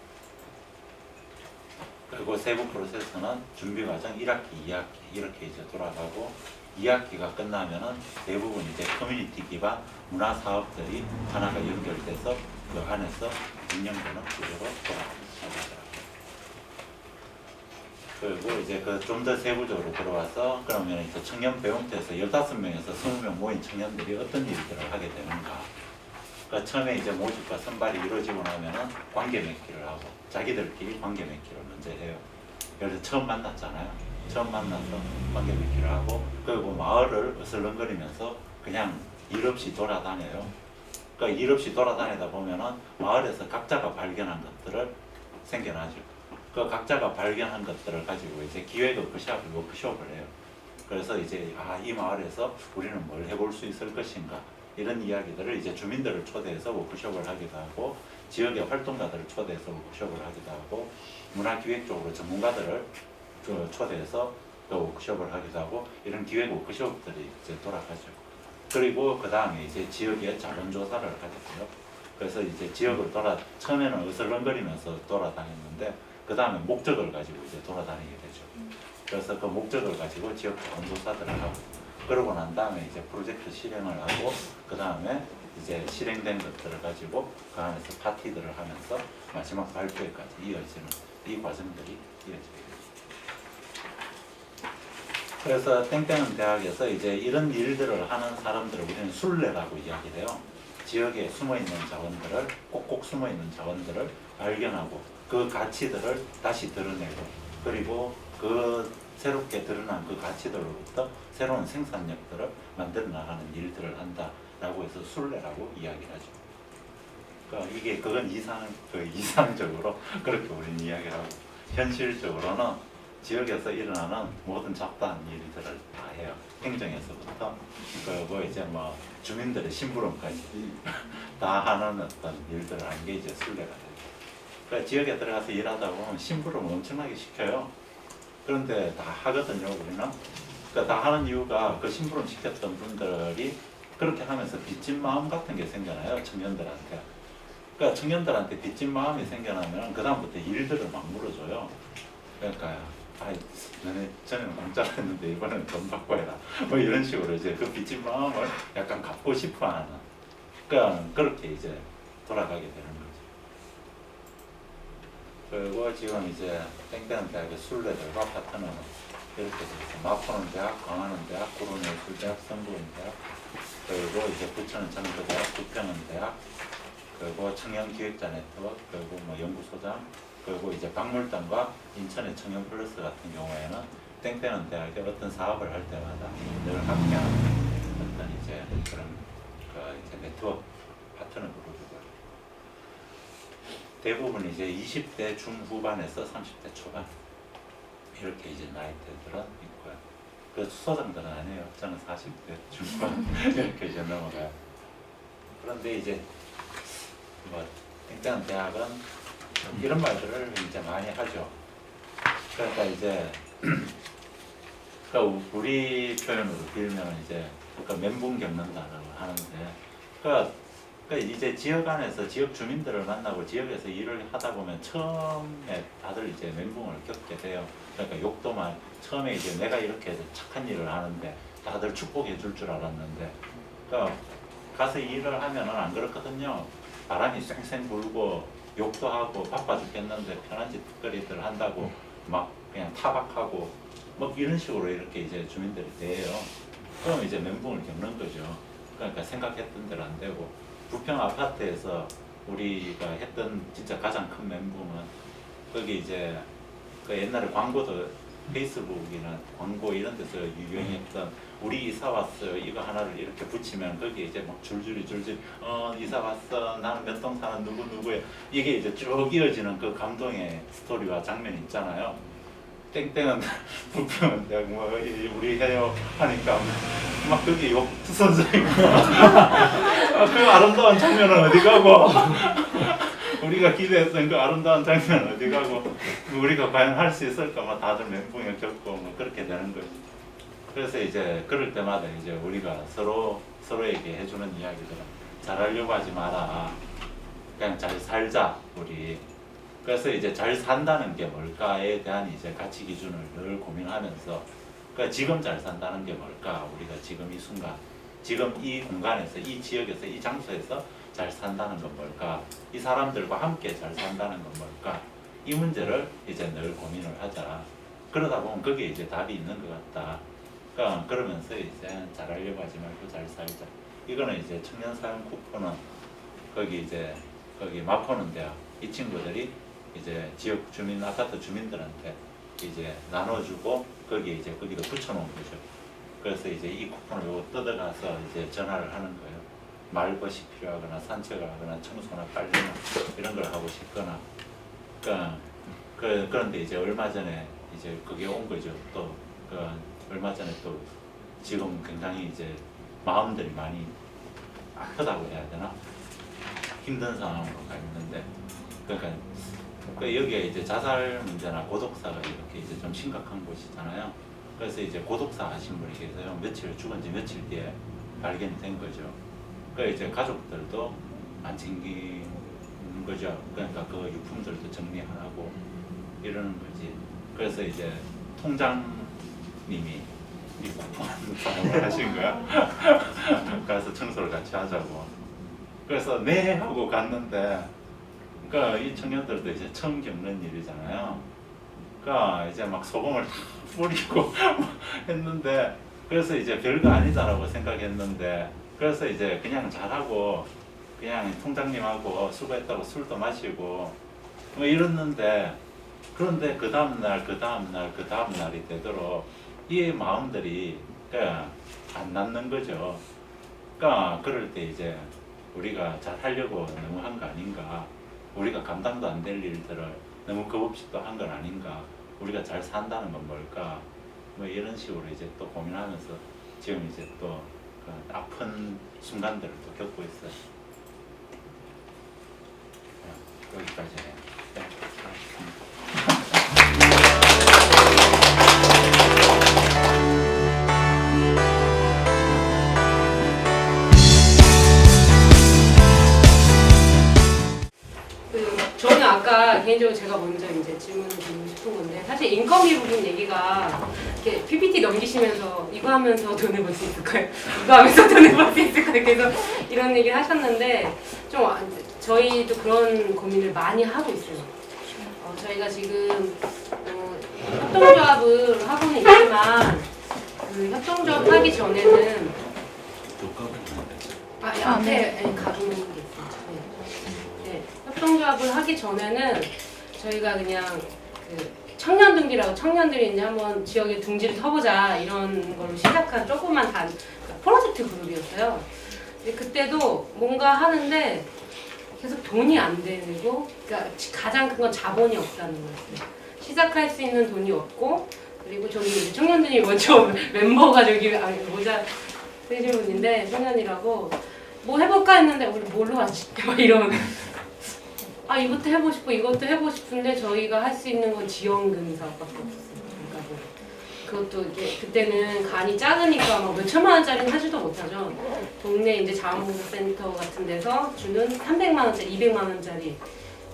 그리고 세부 프로세스는 준비 과정 1학기, 2학기 이렇게 이제 돌아가고 2학기가 끝나면은 대부분 이제 커뮤니티 기반 문화 사업들이 하나가 연결돼서 그 안에서 운영되는 구조로 돌아가더라고요. 그리고 이제 그 좀 더 세부적으로 들어와서 그러면 이제 청년 배움터에서 15명에서 20명 모인 청년들이 어떤 일들을 하게 되는가. 그러니까 처음에 이제 모집과 선발이 이루어지고 나면은 관계 맺기를 하고 자기들끼리 관계 맺기를 먼저 해요. 그래서 처음 만났잖아요. 처음 만나서 관계 맺기를 하고 그리고 마을을 어슬렁거리면서 그냥 일 없이 돌아다녀요. 그러니까 일 없이 돌아다니다 보면은 마을에서 각자가 발견한 것들을 생겨나죠. 그 각자가 발견한 것들을 가지고 이제 기획 워크숍을 해요. 그래서 이제 이 마을에서 우리는 뭘 해볼 수 있을 것인가 이런 이야기들을 이제 주민들을 초대해서 워크숍을 하기도 하고 지역의 활동가들을 초대해서 워크숍을 하기도 하고 문화기획 쪽으로 전문가들을 초대해서 또 워크숍을 하기도 하고 이런 기획 워크숍들이 이제 돌아가죠. 그리고 그 다음에 이제 지역의 자원조사를 하게 돼요. 그래서 이제 지역을 처음에는 어슬렁거리면서 돌아다녔는데 그 다음에 목적을 가지고 이제 돌아다니게 되죠. 그래서 그 목적을 가지고 지역 자원조사들을 하고 그러고 난 다음에 이제 프로젝트 실행을 하고 그 다음에 이제 실행된 것들을 가지고 그 안에서 파티들을 하면서 마지막 발표회까지 이어지는 이 과정들이 이어지게 됩니다. 그래서 땡땡은 대학에서 이제 이런 일들을 하는 사람들을 우리는 순례라고 이야기를 해요. 지역에 숨어있는 자원들을 꼭꼭 숨어있는 자원들을 발견하고 그 가치들을 다시 드러내고 그리고 그 새롭게 드러난 그 가치들로부터 새로운 생산력들을 만들어 나가는 일들을 한다라고 해서 순례라고 이야기를 하죠. 그러니까 이게 그건 이상적으로 그렇게 우리는 이야기를 하고 현실적으로는 지역에서 일어나는 모든 잡다한 일들을 다 해요. 행정에서부터 그리고 이제 뭐 주민들의 심부름까지 다 하는 어떤 일들을 하는 게 이제 순례가 돼요. 그러니까 지역에 들어가서 일하다 보면 심부름을 엄청나게 시켜요. 그런데 다 하거든요, 우리는. 그러니까 다 하는 이유가 그 심부름 시켰던 분들이 그렇게 하면서 빚진 마음 같은 게 생겨나요, 청년들한테. 그러니까 청년들한테 빚진 마음이 생겨나면 그 다음부터 일들을 막 물어줘요. 그러니까 너네 전에는 공짜로 했는데 이번에는 돈 받고 해라. 뭐 이런 식으로 이제 그 빚진 마음을 약간 갚고 싶어하는. 그러니까 그렇게 이제 돌아가게 되는 거죠. 그리고 지금 이제 땡땡 대학의 순례들과 파트너는 이렇게 돼서 마포는 대학, 광화는 대학, 구로예술대학, 성북대학, 그리고 이제 부천은 정도대학, 부평은 대학, 그리고 청년기획자 네트워크, 그리고 뭐 연구소장, 그리고 이제 박물관과 인천의 청년 플러스 같은 경우에는 땡땡은 대학에 어떤 사업을 할 때마다 늘 함께하는 어떤 이제 그런 그 이제 네트워크 파트너 그룹이고요. 대부분 이제 20대 중후반에서 30대 초반 이렇게 이제 나이대들은 있고요. 그 수소장들은 아니에요. 저는 40대 중반 이렇게 이제 넘어가요. 그런데 이제 뭐 땡땡은 대학은 이런 말들을 이제 많이 하죠. 그러니까 이제 그러니까 우리 표현으로 빌면 이제 그러니까 멘붕 겪는다라고 하는데 그러니까 이제 지역 안에서 지역 주민들을 만나고 지역에서 일을 하다 보면 처음에 다들 이제 멘붕을 겪게 돼요. 그러니까 욕도 많이 처음에 이제 내가 이렇게 착한 일을 하는데 다들 축복해 줄 줄 알았는데 그러니까 가서 일을 하면은 안 그렇거든요. 바람이 쌩쌩 불고 욕도 하고 바빠 죽겠는데 편한 짓거리들 한다고 막 그냥 타박하고 뭐 이런 식으로 이렇게 이제 주민들이 돼요. 그럼 이제 멘붕을 겪는 거죠. 그러니까 생각했던 대로 안 되고 부평 아파트에서 우리가 했던 진짜 가장 큰 멘붕은 거기 이제 그 옛날에 광고도 페이스북이나 광고 이런 데서 유행했던 우리 이사 왔어요 이거 하나를 이렇게 붙이면 거기에 이제 막 줄줄이 이사 왔어 나는 몇 동 사는 누구누구야 이게 이제 쭉 이어지는 그 감동의 스토리와 장면이 있잖아요. 땡땡은 부평은 내가 뭐 우리 해요 하니까 막 거기 욕 투선져 있고 그 아름다운 장면은 어디 가고 우리가 기대했던 그 아름다운 장면은 어디 가고 우리가 과연 할 수 있을까 막 다들 멘붕에 겪고 뭐 그렇게 되는 거지. 그래서 이제 그럴 때마다 이제 우리가 서로에게 해주는 이야기들은 잘하려고 하지 마라. 그냥 잘 살자 우리. 그래서 이제 잘 산다는 게 뭘까에 대한 이제 가치 기준을 늘 고민하면서 그러니까 지금 잘 산다는 게 뭘까? 우리가 지금 이 순간, 지금 이 공간에서, 이 지역에서, 이 장소에서 잘 산다는 건 뭘까? 이 사람들과 함께 잘 산다는 건 뭘까? 이 문제를 이제 늘 고민을 하자. 그러다 보면 거기에 이제 답이 있는 것 같다. 그러니까 그러면서 이제 잘하려고 하지 말고 잘 살자. 이거는 이제 청년사용 쿠폰은 거기 마포는 대학 이 친구들이 이제 지역 주민 아파트 주민들한테 이제 나눠주고 거기도 붙여놓은 거죠. 그래서 이제 이 쿠폰을 요거 뜯어가서 이제 전화를 하는 거예요. 말벗이 필요하거나 산책을 하거나 청소나 빨래나 이런 걸 하고 싶거나. 그런데 이제 얼마 전에 이제 그게 온 거죠. 또 얼마 전에 또 지금 굉장히 이제 마음들이 많이 아프다고 해야 되나? 힘든 상황으로 가 있는데 그러니까 여기에 이제 자살 문제나 고독사가 이렇게 이제 좀 심각한 곳이잖아요. 그래서 이제 고독사 하신 분이 계세요. 죽은 지 며칠 뒤에 발견이 된 거죠. 그러니까 이제 가족들도 안 챙기는 거죠. 그러니까 그 유품들도 정리하라고 이러는 거지. 그래서 이제 통장님이 이 쿠폰 사용을 하신 거야. 그래서 청소를 같이 하자고. 그래서 네 하고 갔는데 그러니까 이 청년들도 이제 처음 겪는 일이잖아요. 그러니까 이제 막 소금을 다 뿌리고 했는데 그래서 이제 별거 아니다라고 생각했는데 그래서 이제 그냥 잘하고 그냥 통장님하고 수고했다고 술도 마시고 뭐 이랬는데 그런데 그 다음날이 되도록 이 마음들이 그러니까 안 낫는 거죠. 그러니까 그럴 때 이제 우리가 잘 하려고 너무 한 거 아닌가, 우리가 감당도 안 될 일들을 너무 겁 없이 또 한 건 아닌가, 우리가 잘 산다는 건 뭘까, 뭐 이런 식으로 이제 또 고민하면서 지금 이제 또 그 아픈 순간들을 또 겪고 있어요. 여기까지 해요. 네, 알겠습니다. 저는 아까 개인적으로 제가 먼저 이제 질문을 드리고 싶은 건데, 사실 인건비 부분 얘기가 이렇게 PPT 넘기시면서 이거 하면서 돈을 벌 수 있을까요? 이거 하면서 돈을 벌 수 있을까요? 그래서 이런 얘기를 하셨는데, 좀 저희도 그런 고민을 많이 하고 있어요. 저희가 지금 협동조합을 하고는 있지만, 그 협동조합 하기 전에는 앞에 가보는 게 있어요. 네. 협동조합을 하기 전에는 저희가 그냥 그 청년 둥지라고, 청년들이 이제 한번 지역에 둥지를 서보자 이런 걸로 시작한 조그만 프로젝트 그룹이었어요. 근데 그때도 뭔가 하는데 계속 돈이 안 되고, 그러니까 가장 큰 건 자본이 없다는 거였어요. 시작할 수 있는 돈이 없고, 그리고 저기 이제 청년들이 먼저 멤버가 저기 모자 쓰신 분인데, 청년이라고 뭐 해볼까 했는데 우리 뭘로 하지? 막 이런. 이것도 해보고 싶고 이것도 해보고 싶은데 저희가 할 수 있는 건 지원금 사업밖에 없었어요. 그러니까 뭐 그것도 이제 그때는 간이 작으니까 막 몇 천만 원짜리는 하지도 못하죠. 동네 이제 자원봉사센터 같은 데서 주는 300만 원짜리, 200만 원짜리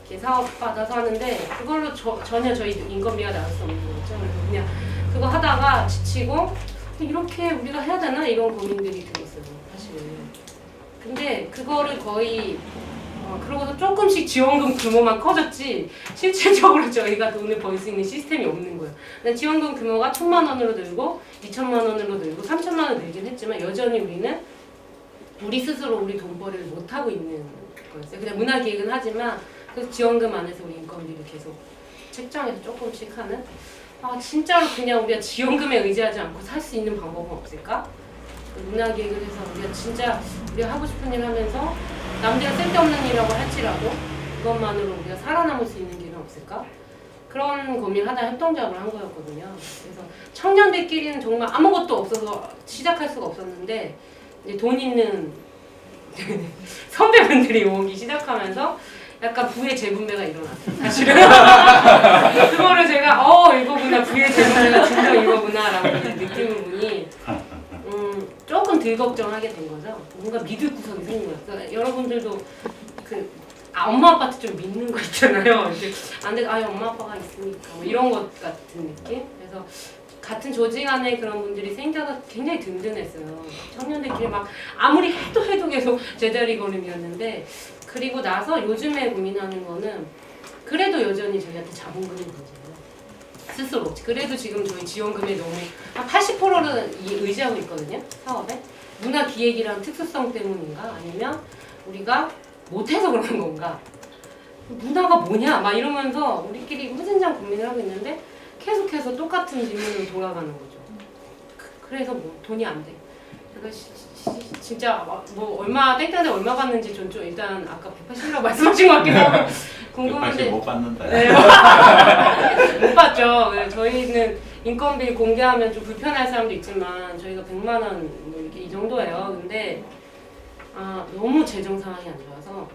이렇게 사업 받아서 하는데, 그걸로 전혀 저희 인건비가 나올 수 없는 거죠. 그래서 그냥 그거 하다가 지치고 이렇게 우리가 해야 되나 이런 고민들이 들었어요, 사실. 근데 그거를 거의 그러고서 조금씩 지원금 규모만 커졌지 실질적으로 저희가 돈을 벌 수 있는 시스템이 없는 거예요. 근데 지원금 규모가 1,000만 원으로 늘고 2,000만 원으로 늘고 3,000만 원 늘긴 했지만 여전히 우리는 우리 스스로 우리 돈벌이를 못 하고 있는 거였어요. 그냥 문화기획은 하지만 그 지원금 안에서 우리 인건비를 계속 책정해서 조금씩 하는. 진짜로 그냥 우리가 지원금에 의지하지 않고 살 수 있는 방법은 없을까? 문화기획을 해서 우리가 진짜 우리가 하고 싶은 일 하면서 남들이 쓸데없는 일이라고 할지라도 그것만으로 우리가 살아남을 수 있는 길은 없을까? 그런 고민을 하다 협동조합을 한 거였거든요. 그래서 청년들끼리는 정말 아무것도 없어서 시작할 수가 없었는데, 이제 돈 있는 선배분들이 오기 시작하면서 약간 부의 재분배가 일어났어요, 사실은. 그거를 제가 이거구나, 부의 재분배가 진짜 이거구나 라고 느끼는 분이 조금 덜 걱정하게 된 거죠. 뭔가 믿을 구석이 생긴 거예요. 그러니까 여러분들도 엄마 아빠한테 좀 믿는 거 있잖아요. 이제 안 돼, 엄마 아빠가 있으니까 뭐 이런 것 같은 느낌. 그래서 같은 조직 안에 그런 분들이 생겨서 굉장히 든든했어요. 청년들끼리 막 아무리 해도 계속 제자리 걸음이었는데, 그리고 나서 요즘에 고민하는 거는 그래도 여전히 저희한테 자본금이 문제예요. 스스로. 그래도 지금 저희 지원금이 너무 한 80%는 의지하고 있거든요, 사업에. 문화기획이란 특수성 때문인가? 아니면 우리가 못해서 그러는 건가? 문화가 뭐냐? 막 이러면서 우리끼리 후진장 고민을 하고 있는데 계속해서 똑같은 질문으로 돌아가는 거죠. 그래서 뭐 돈이 안 돼. 제가 진짜 뭐 얼마 땡땡에 얼마 받는지 전 좀 일단 아까 180이라고 말씀하신 것 같기도 하고 궁금한데. 180 못 받는다. 네. 못 받죠. 저희는 인건비 공개하면 좀 불편할 사람도 있지만 저희가 100만 원 뭐 이렇게 이 정도예요. 근데 너무 재정 상황이 안 좋아서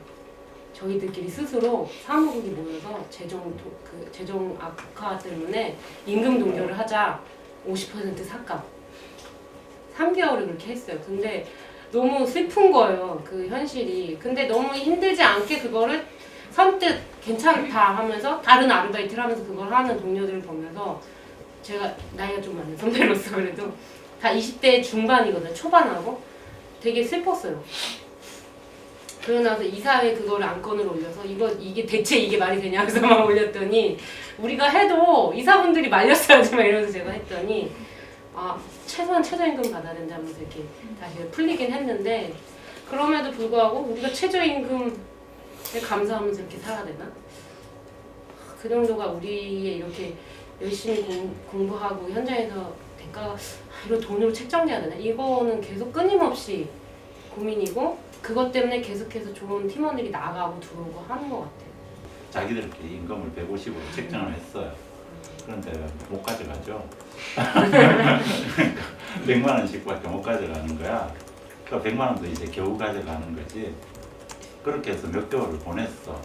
저희들끼리 스스로 사무국이 모여서 재정 악화 때문에 임금 동결을 하자. 50% 삭감. 3개월을 그렇게 했어요. 근데 너무 슬픈 거예요, 그 현실이. 근데 너무 힘들지 않게 그거를 선뜻 괜찮다 하면서 다른 아르바이트를 하면서 그걸 하는 동료들을 보면서, 제가 나이가 좀 많은 선배로서 그래도 다 20대 중반이거든요, 초반하고. 되게 슬펐어요. 그러고 나서 이사회 그거를 안건을 올려서 이게 대체 이게 말이 되냐 해서 막 올렸더니, 우리가 해도 이사분들이 말렸어야지 막 이러면서 제가 했더니 최소한 최저임금 받아야 된다면서 이렇게 다시 풀리긴 했는데, 그럼에도 불구하고 우리가 최저임금에 감사하면서 이렇게 살아야 되나? 그 정도가 우리의 이렇게 열심히 공부하고 현장에서 대가가 이거 돈으로 책정돼야 되나? 이거는 계속 끊임없이 고민이고 그것 때문에 계속해서 좋은 팀원들이 나가고 들어오고 하는 것 같아요. 자기들끼리 임금을 150으로 책정을 했어요. 그런데 못 가져가죠. 100만 원씩밖에 못 가져가는 거야. 그러니까 100만 원도 이제 겨우 가져가는 거지. 그렇게 해서 몇 개월을 보냈어.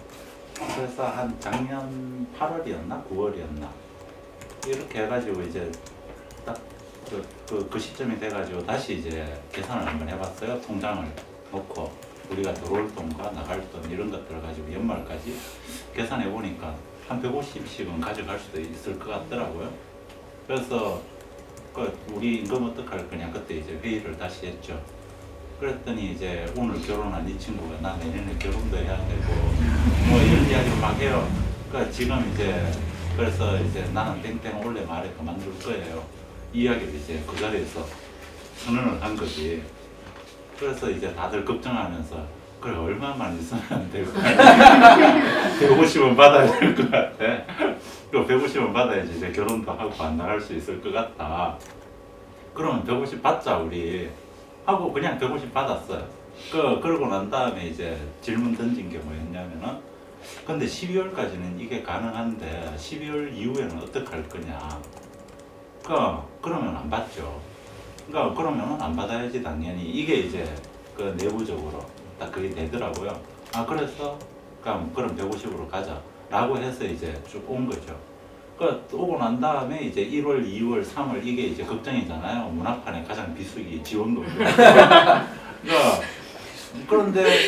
그래서 한 작년 8월이었나 9월이었나 이렇게 해가지고 이제 딱 그 시점이 돼가지고 다시 이제 계산을 한번 해봤어요. 통장을 놓고 우리가 들어올 돈과 나갈 돈 이런 것들을 가지고 연말까지 계산해 보니까 한 150씩은 가져갈 수도 있을 것 같더라고요. 그래서 우리 임금 어떡할 거냐 그때 이제 회의를 다시 했죠. 그랬더니 이제 오늘 결혼한 이 친구가 나 내년에 결혼도 해야 되고 뭐 이런 이야기를 막 해요. 그러니까 지금 이제 그래서 이제 나는 땡땡 원래 말에 그만둘 거예요. 이 이야기를 이제 그 자리에서 선언을 한 거지. 그래서 이제 다들 걱정하면서 그래 얼마만 있으면 되고 150원 받아야 될 것 같아. 그 150원 받아야지 이제 결혼도 하고 안 나갈 수 있을 것 같다. 그러면 150 받자 우리 하고 그냥 150 받았어요. 그러고 난 다음에 이제 질문 던진 게 뭐였냐면은 근데 12월까지는 이게 가능한데 12월 이후에는 어떻게 할 거냐. 그러면 안 받죠. 그러면은 안 받아야지 당연히. 이게 이제 그 내부적으로 딱 그게 되더라고요. 그래서 그럼 150으로 가자 라고 해서 이제 쭉 온 거죠. 오고 난 다음에 이제 1월, 2월, 3월 이게 이제 걱정이잖아요. 문학판의 가장 비수기 지원금이고. 그런데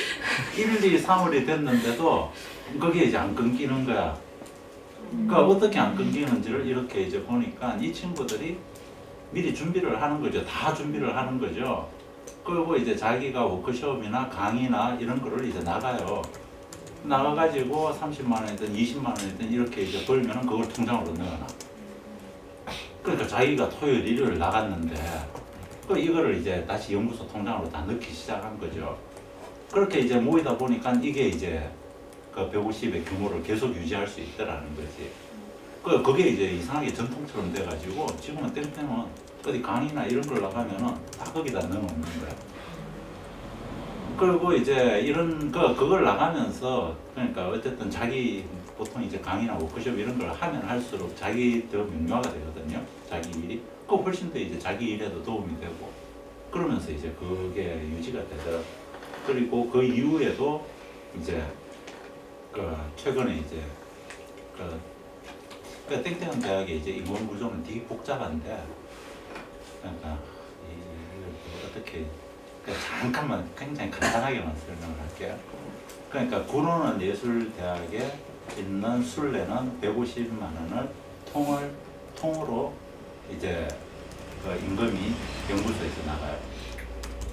1, 2, 3월이 됐는데도 그게 이제 안 끊기는 거야. 어떻게 안 끊기는지를 이렇게 이제 보니까 이 친구들이 미리 준비를 하는 거죠. 다 준비를 하는 거죠. 그리고 이제 자기가 워크숍이나 강의나 이런 거를 이제 나가요. 나가가지고 30만 원이든 20만 원이든 이렇게 이제 벌면은 그걸 통장으로 넣어놔. 그러니까 자기가 토요일, 일요일 나갔는데 이거를 이제 다시 연구소 통장으로 다 넣기 시작한 거죠. 그렇게 이제 모이다 보니까 이게 이제 그 150의 규모를 계속 유지할 수 있다라는 거지. 그게 이제 이상하게 전통처럼 돼가지고 지금은 땡땡은 어디 강의나 이런 걸 나가면은 다 거기다 넣어놓는 거야. 그리고 이제 이런 그걸 나가면서 그러니까 어쨌든 자기 보통 이제 강의나 워크숍 이런 걸 하면 할수록 자기 더 명료화가 되거든요. 자기 일이. 훨씬 더 이제 자기 일에도 도움이 되고 그러면서 이제 그게 유지가 되더라고. 그리고 그 이후에도 이제 최근에 이제 땡땡은 대학의 이제 인원 구조는 되게 복잡한데 그러니까 이걸 어떻게 잠깐만 굉장히 간단하게만 설명을 할게요. 그러니까 군호는 예술대학에 있는 순례는 150만 원을 통으로 이제 임금이 연구소에서 나가요.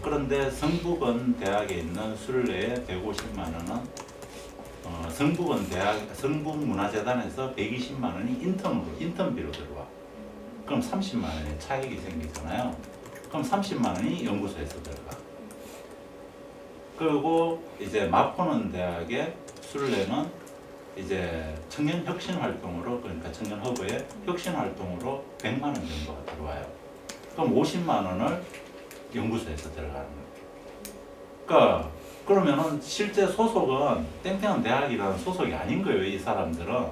그런데 성북원 대학에 있는 순례에 150만 원은 성북문화재단에서 120만 원이 인턴비로 들어와. 그럼 30만 원의 차익이 생기잖아요. 그럼 30만 원이 연구소에서 들어가. 그리고 이제 마포는 대학의 순례는 이제 청년 혁신 활동으로 그러니까 청년 허브의 혁신 활동으로 100만 원 정도가 들어와요. 그럼 50만 원을 연구소에서 들어가는 거예요. 그러면은 실제 소속은 땡땡한 대학이라는 소속이 아닌 거예요. 이 사람들은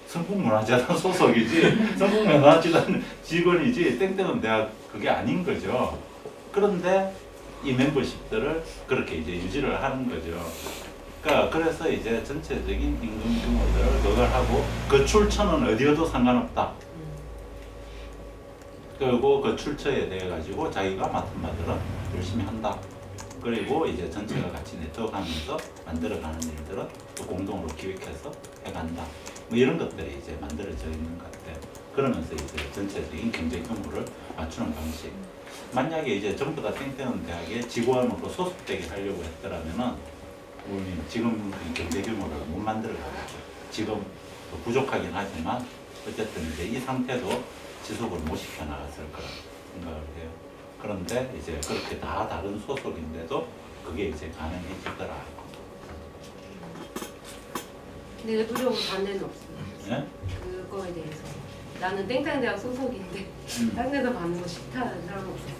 성북문화재단 소속이지 성북문화재단 직원이지 땡땡한 대학 그게 아닌 거죠. 그런데 이 멤버십들을 그렇게 이제 유지를 하는 거죠. 그래서 이제 전체적인 임금 규모들을 그걸 하고 그 출처는 어디여도 상관없다. 그리고 그 출처에 대해 가지고 자기가 맡은 바들은 열심히 한다. 그리고 이제 전체가 같이 네트워크하면서 만들어가는 일들은 또 공동으로 기획해서 해간다. 뭐 이런 것들이 이제 만들어져 있는 것 같아요. 그러면서 이제 전체적인 경제 규모를 맞추는 방식. 만약에 이제 전부 다 땡땡은 대학에 직원으로 소속되게 하려고 했더라면은 우리 지금 경제 규모를 못 만들어가겠죠. 지금 부족하긴 하지만 어쨌든 이제 이 상태도 지속을 못 시켜 나갔을 거라 생각을 해요. 그런데 이제 그렇게 다 다른 소속인데도 그게 이제 가능해지더라. 내부적으로 반대는 없습니다. 네? 그거에 대해서 나는 땡땡대학 소속인데 딴 데서 받는 거 싫다는 사람은 없어요.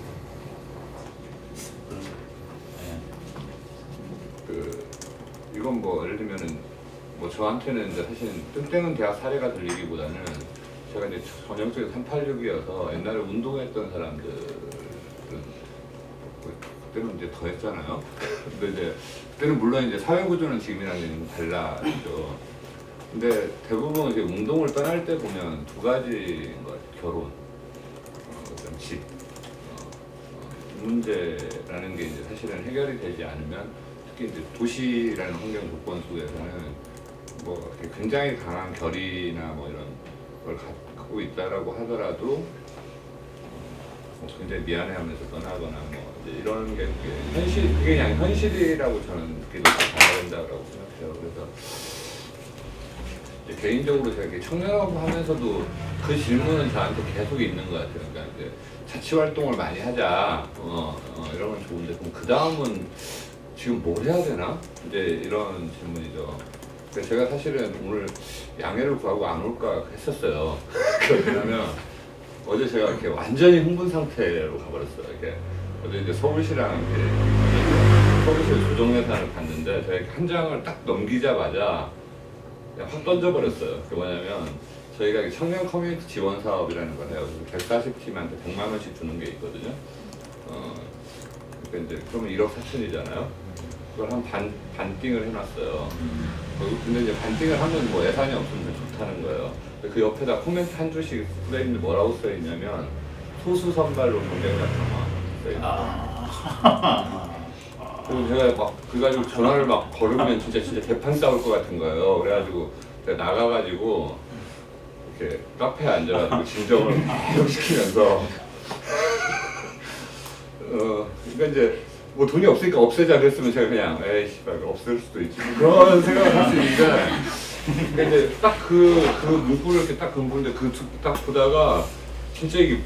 네. 이건 뭐 예를 들면은 뭐 저한테는 이제 사실 땡땡은 대학 사례가 들리기보다는 제가 이제 전형적인 386이어서 옛날에 운동했던 사람들은 그때는 이제 더 했잖아요. 근데 이제 그때는 물론 이제 사회 구조는 지금이랑 좀 달라죠. 근데 대부분 이제 운동을 떠날 때 보면 두 가지인 것 같아요. 결혼, 그다음 집. 문제라는 게 이제 사실은 해결이 되지 않으면 특히 이제 도시라는 환경 조건 속에서는 뭐 이렇게 굉장히 강한 결의나 뭐 이런 걸 갖고 있다라고 하더라도 뭐 굉장히 미안해하면서 떠나거나 뭐 이제 이런 게 현실 그게 그냥 현실이라고 저는 그렇게 봐야 된다고 생각해요. 그래서 이제 개인적으로 제가 이렇게 청년하고 하면서도 그 질문은 저한테 계속 있는 것 같아요. 그러니까 이제 자치 활동을 많이 하자, 이런 건 좋은데 그럼 그 다음은 지금 뭘 해야 되나? 이제 이런 질문이죠. 그래서 제가 사실은 오늘 양해를 구하고 안 올까 했었어요. 왜냐면 어제 제가 이렇게 완전히 흥분 상태로 가버렸어요. 이렇게 어제 이제 서울시랑 이렇게 서울시 조정 예산을 봤는데 제가 한 장을 딱 넘기자마자 그냥 확 던져버렸어요. 그게 뭐냐면 저희가 청년 커뮤니티 지원 사업이라는 걸 해요. 140팀한테 100만 원씩 주는 게 있거든요. 그러니까 이제 그러면 1억 4천이잖아요. 그걸 한 반띵을 해놨어요. 근데 이제 반띵을 하면 뭐 예산이 없으면 좋다는 거예요. 그 옆에다 코멘트 한 줄씩 써있는데 뭐라고 써있냐면 소수 선발로 경쟁력 강화 써있어요. 그리고 제가 막 그래가지고 전화를 막 걸으면 진짜 대판 싸울 것 같은 거예요. 그래가지고 제가 나가가지고 이렇게 카페에 앉아가지고 진정을 계속 시키면서 그러니까 이제 뭐 돈이 없으니까 없애자 그랬으면 제가 그냥 에이 씨발 없앨 수도 있지 그런 생각을 할 수 있는데 그러니까 이제 딱 그 문구를 이렇게 딱 근본데 딱 보다가 진짜 이게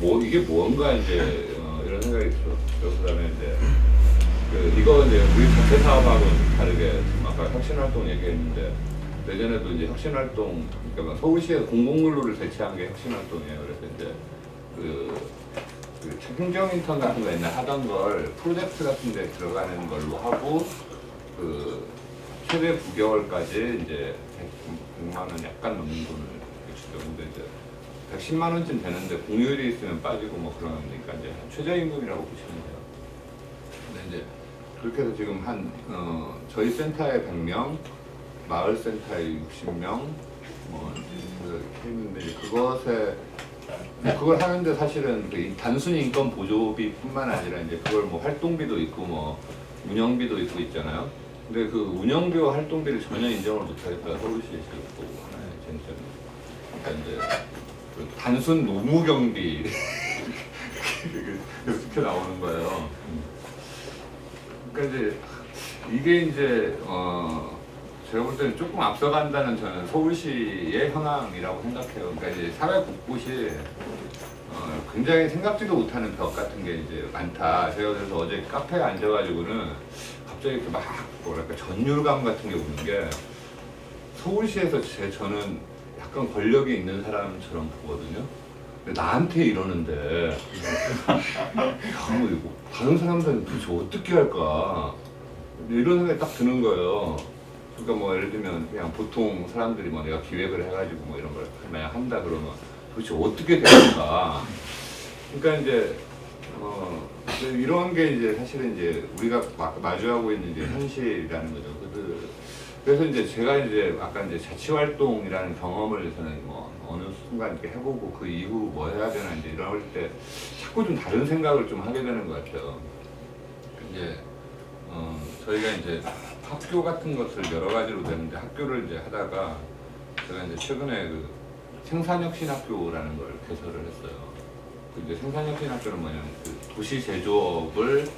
뭔가 이제 이런 생각이 들었어요. 그다음에 이제 이거 이제 우리 자체 사업하고는 다르게 지금 아까 혁신활동 얘기했는데 내년에도 이제 혁신활동 그러니까 서울시에서 공공근로를 대체한 게 혁신활동이에요. 그래서 이제 그 행정 인턴 같은 거 옛날 하던 걸 프로젝트 같은 데 들어가는 걸로 하고 그 최대 9개월까지 이제 100만 원 약간 넘는 돈을 주죠. 근데 이제 110만 원쯤 되는데 공휴일이 있으면 빠지고 뭐 그러니까 이제 최저임금이라고 보시면 돼요. 근데 이제 그렇게 해서 지금 저희 센터에 100명, 마을 센터에 60명 뭐 이렇게 했는데 그걸 하는데 사실은 그 단순히 인건 보조비뿐만 아니라 이제 그걸 뭐 활동비도 있고 뭐 운영비도 있고 있잖아요. 근데 그 운영비와 활동비를 전혀 인정을 못하겠다 서울시에서 또 하나의 쟁점이. 그러니까 이제 그 단순 노무 경비 이렇게 나오는 거예요. 그러니까 이게 이제 제가 볼 때는 조금 앞서간다는 저는 서울시의 현황이라고 생각해요. 그러니까 이제 사회 곳곳이 굉장히 생각지도 못하는 벽 같은 게 이제 많다. 제가 그래서 어제 카페에 앉아가지고는 갑자기 이렇게 막 뭐랄까 전율감 같은 게 오는 게 서울시에서 저는 약간 권력이 있는 사람처럼 보거든요. 근데 나한테 이러는데 뭐 다른 사람들은 도대체 어떻게 할까 이런 생각이 딱 드는 거예요. 그러니까 뭐 예를 들면 그냥 보통 사람들이 뭐 내가 기획을 해가지고 뭐 이런 걸 만약 한다 그러면 도대체 어떻게 될까? 그러니까 이제 이런 게 이제 사실은 이제 우리가 마주하고 있는 이제 현실이라는 거죠. 그래서 이제 제가 이제 아까 이제 자치 활동이라는 경험을 저는 뭐 어느 순간 이렇게 해보고 그 이후 뭐 해야 되나 이제 이럴 때 자꾸 좀 다른 생각을 좀 하게 되는 것 같아요. 이제 저희가 이제 학교 같은 것을 여러 가지로 되는데 학교를 이제 하다가 제가 이제 최근에 그 생산혁신학교라는 걸 개설을 했어요. 이제 생산혁신학교는 뭐냐면 그 도시 제조업을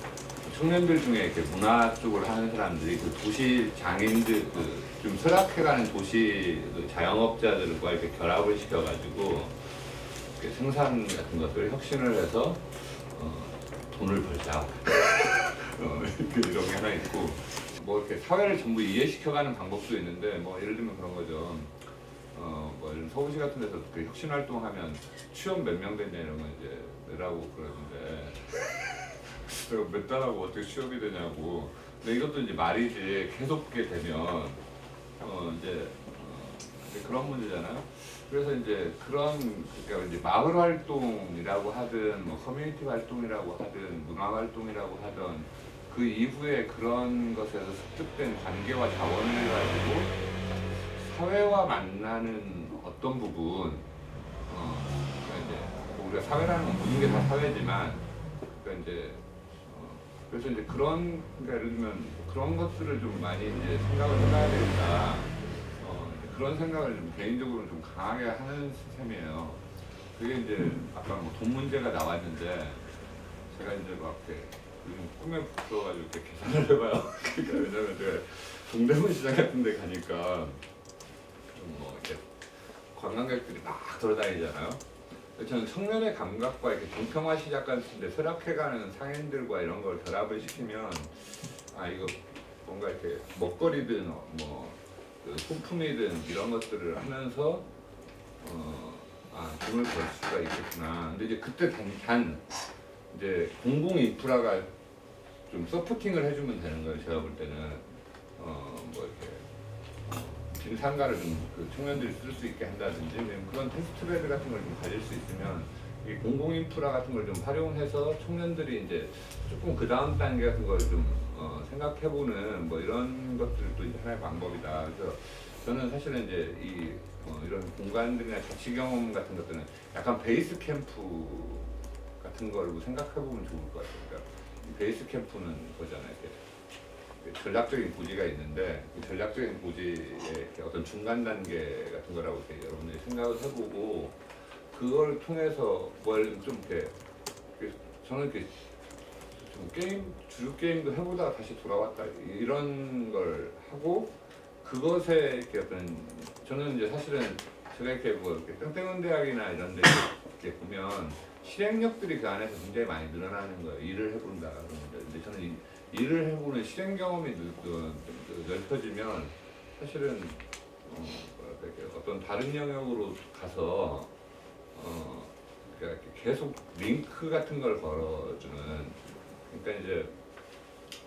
청년들 중에 이렇게 문화 쪽을 하는 사람들이 그 도시 장인들 그 좀 쇠락해가는 도시 그 자영업자들과 이렇게 결합을 시켜가지고 이렇게 생산 같은 것들 혁신을 해서 돈을 벌자. 이런 게 하나 있고 뭐 이렇게 사회를 전부 이해시켜가는 방법도 있는데 뭐 예를 들면 그런 거죠. 뭐 서울시 같은 데서 그 혁신 활동하면 취업 몇 명 됐냐 이런 거 이제 내라고 그러는데 내가 몇 달하고 어떻게 취업이 되냐고 근데 이것도 이제 말이지 계속 그게 되면 이제 그런 문제잖아요. 그래서 이제 그러니까 이제 마을 활동이라고 하든 뭐 커뮤니티 활동이라고 하든 문화 활동이라고 하든 그 이후에 그런 것에서 습득된 관계와 자원을 가지고 사회와 만나는 어떤 부분, 그러니까 이제 우리가 사회라는 건 모든 게 다 사회지만, 그러니까 이제 그래서 이제 그러니까 예를 들면 그런 것들을 좀 많이 이제 생각을 해봐야 되겠다. 그런 생각을 좀 개인적으로 좀 강하게 하는 셈이에요. 그게 이제 아까 뭐 돈 문제가 나왔는데 제가 이제 막 이렇게 꿈에 붙어가지고 이렇게 계산을 해봐요. 그러니까 왜냐면 제가 동대문 시장 같은 데 가니까 좀 뭐 이렇게 관광객들이 막 돌아다니잖아요. 저는 청년의 감각과 이렇게 동평화 시작 같은 데 쇠락해가는 상인들과 이런 걸 결합을 시키면 이거 뭔가 이렇게 먹거리든 뭐 그 소품이든 이런 것들을 하면서 돈을 벌 수가 있겠구나. 근데 이제 그때 단 이제 공공 인프라가 좀 서포팅을 해주면 되는 거예요. 제가 볼 때는 뭐 이렇게 빈 상가를 좀 그 청년들이 쓸 수 있게 한다든지 그런 테스트베드 같은 걸 좀 가질 수 있으면 이 공공 인프라 같은 걸 좀 활용해서 청년들이 이제 조금 그 다음 단계 같은 걸 좀 생각해보는 뭐 이런 것들도 이제 하나의 방법이다. 그래서 저는 사실은 이제 이런 공간들이나 자치 경험 같은 것들은 약간 베이스 캠프 같은 걸 생각해보면 좋을 것 같아요. 그러니까 이 베이스 캠프는 거잖아요. 이렇게 전략적인 고지가 있는데 그 전략적인 고지의 어떤 중간 단계 같은 거라고 이렇게 여러분들이 생각을 해보고 그걸 통해서 뭘 좀 이렇게 저는 이렇게 좀 주류 게임도 해보다가 다시 돌아왔다 이런 걸 하고 그것에 이렇게 어떤 저는 이제 사실은 제가 이렇게 뭐 이렇게 땡땡은 대학이나 이런 데 이렇게 보면 실행력들이 그 안에서 굉장히 많이 늘어나는 거예요. 일을 해본다 그러는데 근데 저는 일을 해보는 실행 경험이 넓혀지면 사실은 이렇게 어떤 다른 영역으로 가서 그러니까 계속 링크 같은 걸 걸어주는 그러니까 이제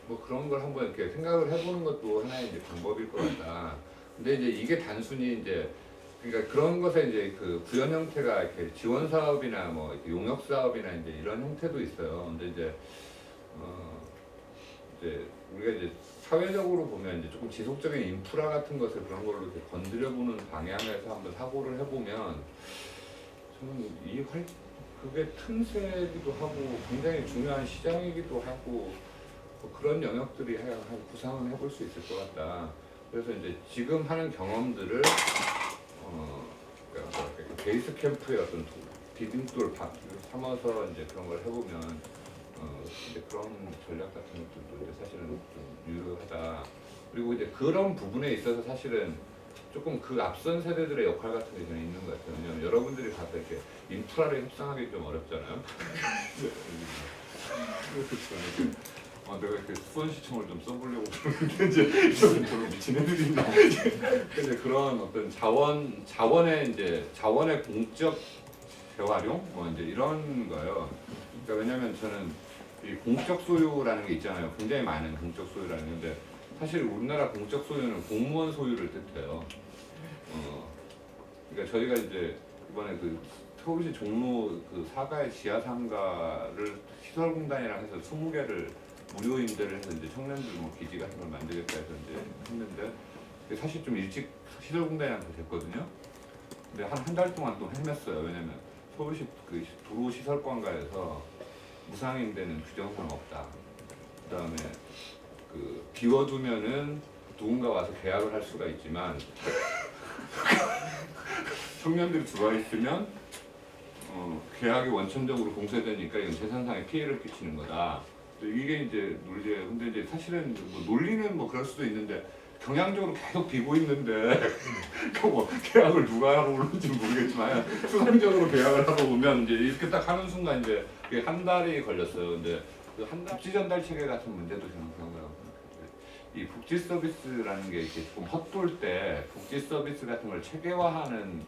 뭐 그런 걸 한번 이렇게 생각을 해보는 것도 하나의 이제 방법일 것 같다. 근데 이제 이게 단순히 이제 그러니까 그런 것에 이제 그 구현 형태가 이렇게 지원 사업이나 뭐 용역 사업이나 이제 이런 형태도 있어요. 근데 이제 이제 우리가 이제 사회적으로 보면 이제 조금 지속적인 인프라 같은 것을 그런 걸로 이렇게 건드려보는 방향에서 한번 사고를 해보면 저는 그게 틈새이기도 하고 굉장히 중요한 시장이기도 하고 뭐 그런 영역들이 구상을 해볼 수 있을 것 같다. 그래서 이제 지금 하는 경험들을 그러니까 베이스 캠프의 어떤 디딤돌 삼아서 이제 그런 걸 해보면 이제 그런 전략 같은 것들도 이제 사실은 좀 유효하다. 그리고 이제 그런 부분에 있어서 사실은 조금 그 앞선 세대들의 역할 같은 게 좀 있는 것 같아요. 왜냐면 여러분들이 가서 이렇게 인프라를 협상하기 좀 어렵잖아요. 그렇죠. 내가 이렇게 수원시청을 좀 써보려고 그러는데 이제 저는 미친 애들인가. 근데 그런 어떤 자원의 공적 재활용 뭐 이제 이런 거예요. 그러니까 왜냐면 저는 이 공적 소유라는 게 있잖아요. 굉장히 많은 공적 소유라는 건데 사실 우리나라 공적 소유는 공무원 소유를 뜻해요. 그러니까 저희가 이제 이번에 그 서울시 종로 그 사가의 지하 상가를 시설공단이랑 해서 20개를 무료 임대를 해서 이제 청년들 뭐 기지 같은 걸 만들겠다 해서 이제 했는데 사실 좀 일찍 시설공단이랑 됐거든요. 근데 한 달 동안 또 헤맸어요. 왜냐면 서울시 그 도로 시설관가에서 무상 임대는 규정상 없다. 그다음에 그 비워두면은 누군가 와서 계약을 할 수가 있지만 청년들이 들어와 있으면 계약이 원천적으로 공세되니까 이건 재산상의 피해를 끼치는 거다. 이게 이제 논리예요. 근데 이제 사실은 뭐 논리는 뭐 그럴 수도 있는데 경향적으로 계속 비고 있는데 뭐 계약을 누가 하고 그러는지 모르겠지만 수상적으로 계약을 하고 보면 이제 이렇게 딱 하는 순간 이제 한 달이 걸렸어요. 근데 그 한 달 복지 전달 체계 같은 문제도 저는 그런 거라고 생각해요. 이 복지 서비스라는 게 이렇게 조금 헛돌 때 복지 서비스 같은 걸 체계화하는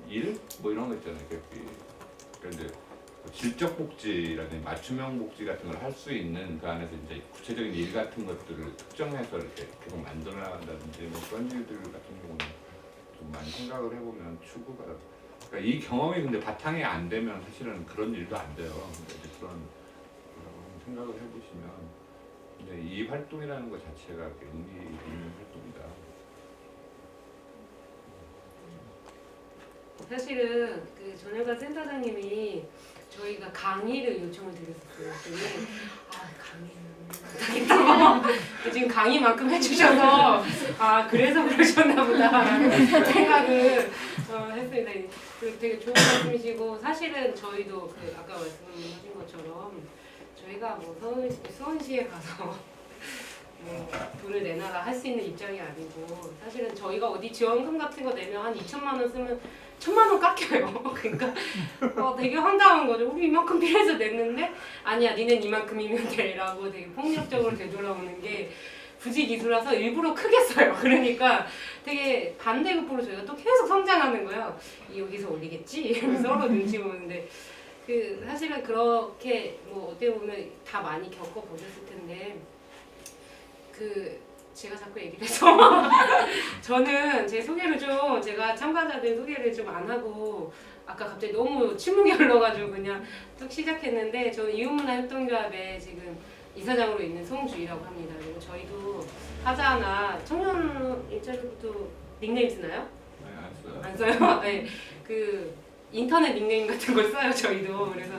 일 뭐 이런 거 있잖아요. 그러니까 이제 질적 복지라든지 맞춤형 복지 같은 걸 할 수 있는 그 안에서 이제 구체적인 일 같은 것들을 특정해서 이렇게 계속 만들어 나간다든지 뭐 그런 일들 같은 경우는 좀 많이 생각을 해보면 추구가 그러니까 이 경험이 근데 바탕이 안 되면 사실은 그런 일도 안 돼요. 근데 이제 그런 생각을 해보시면 근데 이 활동이라는 것 자체가 의미 있는 활동이다. 사실은 그 전현관 센터장님이 저희가 강의를 요청을 드렸었어요. 그랬더니 강의는 못하겠다고 지금 강의만큼 해주셔서 그래서 그러셨나 보다라는 생각을 했습니다. 그 되게 좋은 말씀이시고 사실은 저희도 그 아까 말씀하신 것처럼 저희가 뭐 수원시에 가서 뭐 돈을 내놔라 할 수 있는 입장이 아니고 사실은 저희가 어디 지원금 같은 거 내면 한 2천만 원 쓰면 1,000만 원 깎여요. 그러니까 되게 황당한 거죠. 우리 이만큼 필요해서 냈는데 아니야 니는 이만큼이면 돼라고 되게 폭력적으로 되돌아오는 게 부지기수라서 일부러 크게 써요. 그러니까 되게 반대급부로 저희가 또 계속 성장하는 거예요. 여기서 올리겠지? 이러면서 서로 눈치 보는데 그 사실은 그렇게 뭐 어떻게 보면 다 많이 겪어보셨을 텐데 그 제가 자꾸 얘기를 해서 저는 제 소개를 좀 제가 참가자들 소개를 좀 안 하고 아까 갑자기 너무 침묵이 흘러가지고 그냥 뚝 시작했는데 저는 이웃문화협동조합에 지금 이사장으로 있는 송주희라고 합니다. 그리고 저희도 하자나 청년 일자리부터 닉네임 쓰나요? 네, 안 써요? 네, 그 인터넷 닉네임 같은 걸 써요 저희도. 그래서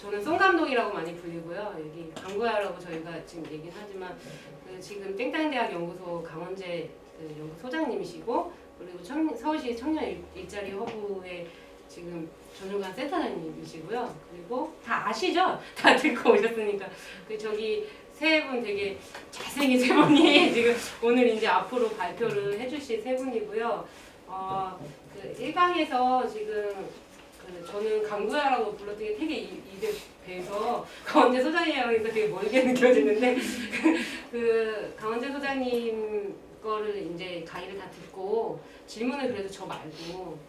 저는 송감독이라고 많이 불리고요. 여기 강구야라고 저희가 지금 얘기는 하지만 그 지금 땡땡대학 연구소 강원재 그 연구소장님이시고 그리고 서울시 청년 일자리 허브의 지금 전용관 센터장님이시고요. 그리고 다 아시죠? 다 듣고 오셨으니까 그 저기 세 분 되게 잘생긴 세 분이 지금 오늘 이제 앞으로 발표를 해주실 세 분이고요. 그 1강에서 지금 저는 강구야라고 불렀더니 되게 입에 배서 강원재 소장님이라고 하니까 되게 멀게 느껴지는데 그 강원재 소장님 거를 이제 강의를 다 듣고 질문을 그래도 저 말고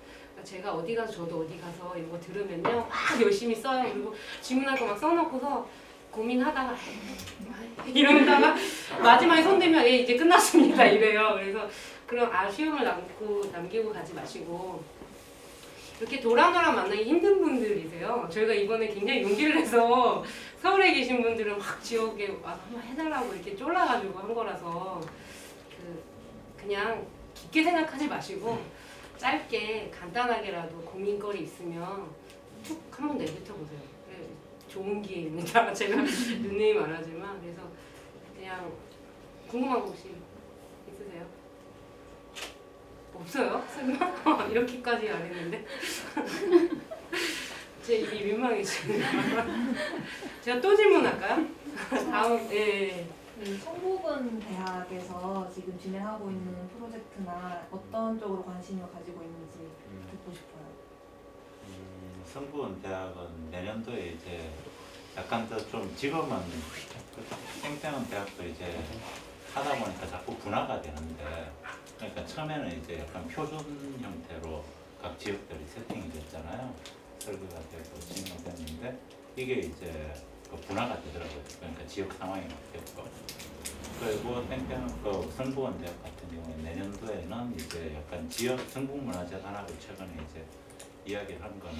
제가 어디 가서 저도 어디 가서 이거 들으면요 막 열심히 써요. 그리고 질문할 거 막 써놓고서 고민하다가 이러다가 마지막에 손 대면 이제 끝났습니다 이래요. 그래서 그런 아쉬움을 남기고 가지 마시고 이렇게 도란도란 만나기 힘든 분들이세요. 저희가 이번에 굉장히 용기를 내서 서울에 계신 분들은 막 지역에 와서 한번 해달라고 이렇게 쫄라가지고 한 거라서 그냥 깊게 생각하지 마시고 짧게 간단하게라도 고민거리 있으면 쭉 한번 내뱉어 보세요. 좋은 기회입니다. 제가 닉네임 안 하지만 그래서 그냥 궁금한 거 혹시 있으세요? 없어요? 설마? 이렇게까지 안 했는데? 제 입이 민망해지네요. 제가 또 질문할까요? 다음, 예. 성북은 대학에서 지금 진행하고 있는 프로젝트나 어떤 쪽으로 관심을 가지고 있는지 듣고 싶어요. 성북은 대학은 내년도에 이제 약간 더 좀 지금은 땡땡은 대학도 이제 하다 보니까 자꾸 분화가 되는데 그러니까 처음에는 이제 약간 표준 형태로 각 지역들이 세팅이 됐잖아요. 설계가 되고 진행됐는데 이게 이제 그 분화가 되더라고요. 그러니까 지역 상황이 바뀌었고 그리고 그 성북원 대학 같은 경우에 내년도에는 이제 약간 지역 성북문화재단하고 최근에 이제 이야기를 한 거는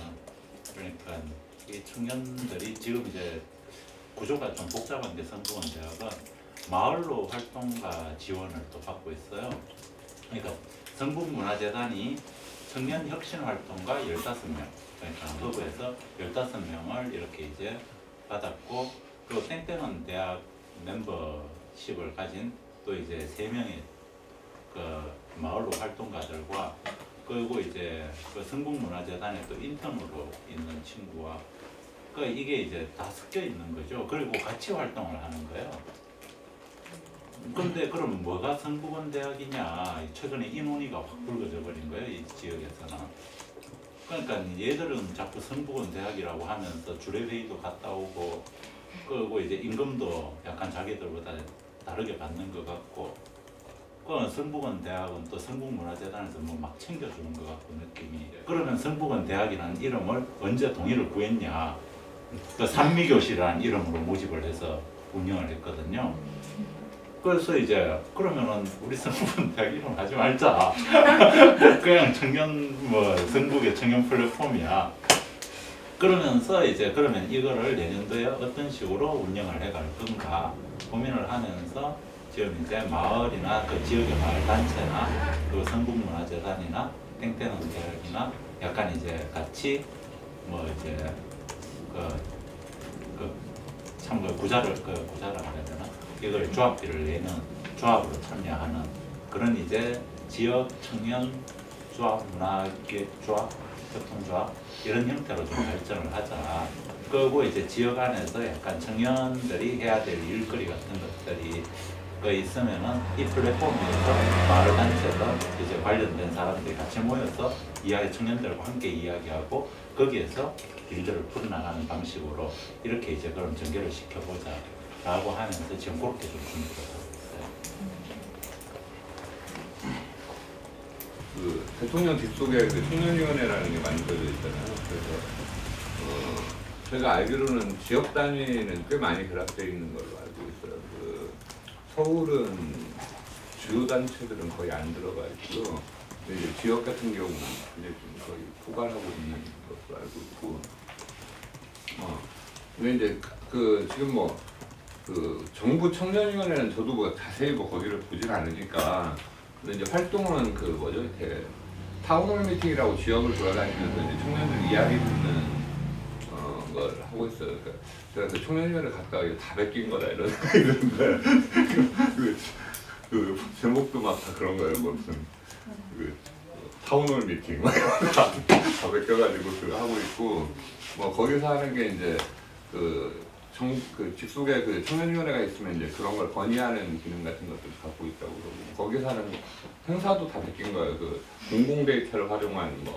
그러니까 이 청년들이 지금 이제 구조가 좀 복잡한데 성북원 대학은 마을로 활동가 지원을 또 받고 있어요. 그러니까 성북문화재단이 청년 혁신 활동가 15명, 그러니까 허브에서 15명을 이렇게 이제 받았고, 또 땡땡은 대학 멤버십을 가진 또 이제 3명의 그 마을로 활동가들과 그리고 이제 그 성북문화재단에 또 인턴으로 있는 친구와 그 이게 이제 다 섞여 있는 거죠. 그리고 같이 활동을 하는 거예요. 근데 그럼 뭐가 성북원 대학이냐? 최근에 인원위가 확 불거져 버린 거예요, 이 지역에서는. 그러니까 얘들은 자꾸 성북원 대학이라고 하면서 주례회의도 갔다 오고, 그리고 이제 임금도 약간 자기들보다 다르게 받는 것 같고, 그 성북원 대학은 또 성북문화재단에서 뭐 막 챙겨주는 것 같고 느낌이. 그러면 성북원 대학이라는 이름을 언제 동의를 구했냐? 그 산미교실이라는 이름으로 모집을 해서 운영을 했거든요. 그래서 이제 그러면은 우리 성북대학 이름 하지 말자. 그냥 청년 뭐 성북의 청년 플랫폼이야. 그러면서 이제 그러면 이거를 내년도에 어떤 식으로 운영을 해갈 건가 고민을 하면서 지금 이제 마을이나 그 지역의 마을 단체나 그 성북문화재단이나 땡땡원대학이나 약간 이제 같이 뭐 이제 그 구자를 해야 되나 이걸 조합비를 내는 조합으로 참여하는 그런 이제 지역 청년 조합, 문화계 조합, 협동조합 이런 형태로 좀 발전을 하자. 그리고 이제 지역 안에서 약간 청년들이 해야 될 일거리 같은 것들이 그 있으면은 이 플랫폼에서 마을 단체든 이제 관련된 사람들이 같이 모여서 청년들과 함께 이야기하고 거기에서 일들을 풀어나가는 방식으로 이렇게 이제 그런 전개를 시켜보자라고 하면서 지금 그렇게 좀 준비를 하고 있어요. 그 대통령 뒷속에 그 청년위원회라는 게 만들어져 있잖아요. 그래서 제가 알기로는 지역 단위는 꽤 많이 결합되어 있는 걸로 알고 있어요. 그 서울은 주요 단체들은 거의 안 들어가 있고요. 근데 이제 지역 같은 경우는 이제 좀 거의 포괄하고 있는 것으로 알고 있고. 근데 이제 그 지금 뭐 그 정부 청년위원회는 저도 뭐 자세히 뭐 거기를 보진 않으니까. 근데 이제 활동은 그 뭐죠 이렇게 타운홀 미팅이라고 지역을 돌아다니면서 이제 청년들 이야기 듣는 걸 하고 있어요. 그러니까 제가 그 청년위원회 갔다가 이거 다 베낀 거다 이런 생각이 드는데 그 제목도 막 다 그런 거예요. 뭐 무슨 그 타운홀 미팅 막 이런 거 다 베껴가지고 그 하고 있고 뭐 거기서 하는 게 이제 그 직속에 그 청년위원회가 있으면 이제 그런 걸 건의하는 기능 같은 것들을 갖고 있다고 그러고 거기서 하는 행사도 다 베낀 거예요. 그 공공 데이터를 활용한 뭐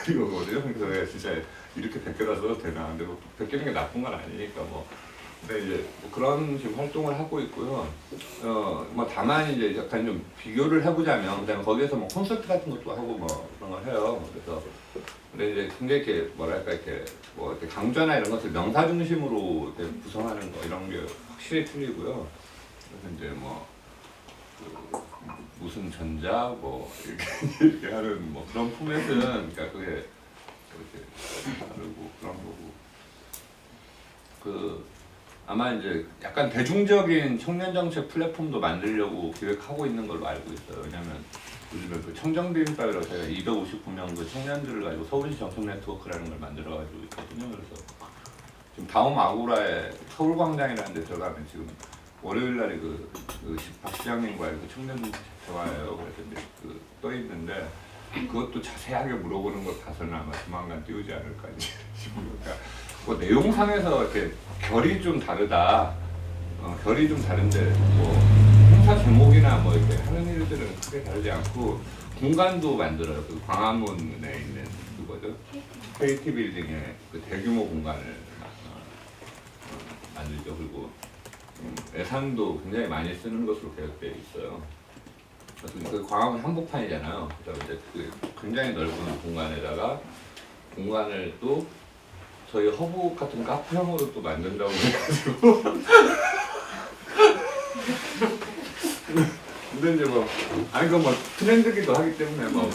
이거거든요. 그래서 내가 진짜 이렇게 베껴다 써도 되나? 근데 뭐 베끼는 게 나쁜 건 아니니까 뭐. 근데 이제 뭐 그런 지금 활동을 하고 있고요. 뭐 다만 이제 약간 좀 비교를 해보자면 그다음에 거기에서 뭐 콘서트 같은 것도 하고 뭐 그런 걸 해요. 그래서 근데 이제 굉장히 이렇게 뭐랄까 이렇게 뭐 이렇게 강좌나 이런 것을 명사 중심으로 이렇게 구성하는 거 이런 게 확실히 틀리고요. 그래서 이제 뭐 그 무슨 전자 뭐 이렇게 하는 뭐 그런 포맷은 그러니까 그게 이렇게 다르고 그런 거고 그 아마 이제 약간 대중적인 청년 정책 플랫폼도 만들려고 기획하고 있는 걸로 알고 있어요. 왜냐면 요즘에 그 청정대입사회로 제가 259명 그 청년들을 가지고 서울시 정책 네트워크라는 걸 만들어가지고 있거든요. 그래서 지금 다음 아고라에 서울광장이라는 데 들어가면 지금 월요일 날에 박 시장님과의 그 청년 대화예요. 그래서 이제 그 떠 있는데 그것도 자세하게 물어보는 걸 봐서는 아마 조만간 띄우지 않을까 싶어요. 그러니까 뭐 내용상에서 이렇게 결이 좀 다르다. 결이 좀 다른데 뭐 행사 제목이나 뭐 이렇게 하는 일들은 크게 다르지 않고 공간도 만들어요. 그 광화문에 있는 그거죠. KT 빌딩에 그 대규모 공간을 만들죠. 그리고 예산도 굉장히 많이 쓰는 것으로 계획되어 있어요. 그래서 그 광화문 한복판이잖아요. 그래서 이제 그 굉장히 넓은 공간에다가 공간을 또 저희 허브 같은 카페형으로 또 만든다고 해가지고 근데 이제 뭐 아니 그 뭐 트렌드기도 하기 때문에 뭐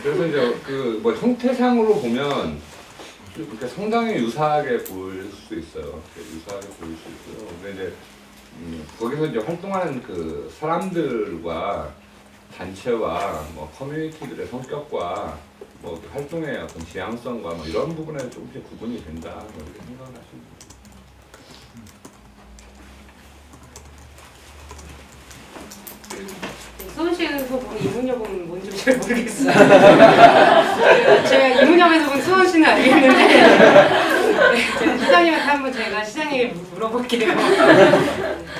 그래서 이제 그 뭐 형태상으로 보면 이렇게 상당히 유사하게 보일 수 있어요. 유사하게 보일 수 있고요. 근데 이제 거기서 이제 활동하는 그 사람들과 단체와 뭐 커뮤니티들의 성격과 뭐 활동의 어떤 지향성과 뭐 이런 부분에 조금씩 구분이 된다 뭐 이렇게 생각을 하시면 수원시에서 본 이문엽은 뭔지 잘 모르겠어요. 제가 이문엽에서 본 수원시는 알겠는데 제가 시장님한테 한번 제가 시장님에게 물어볼게요.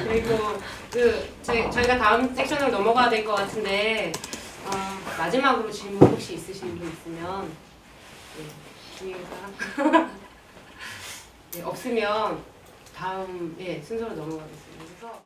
그리고 저희가 다음 섹션으로 넘어가야 될 것 같은데 마지막으로 질문 혹시 있으신 분 있으면 주의가 네, 없으면 다음 순서로 넘어가겠습니다. 그래서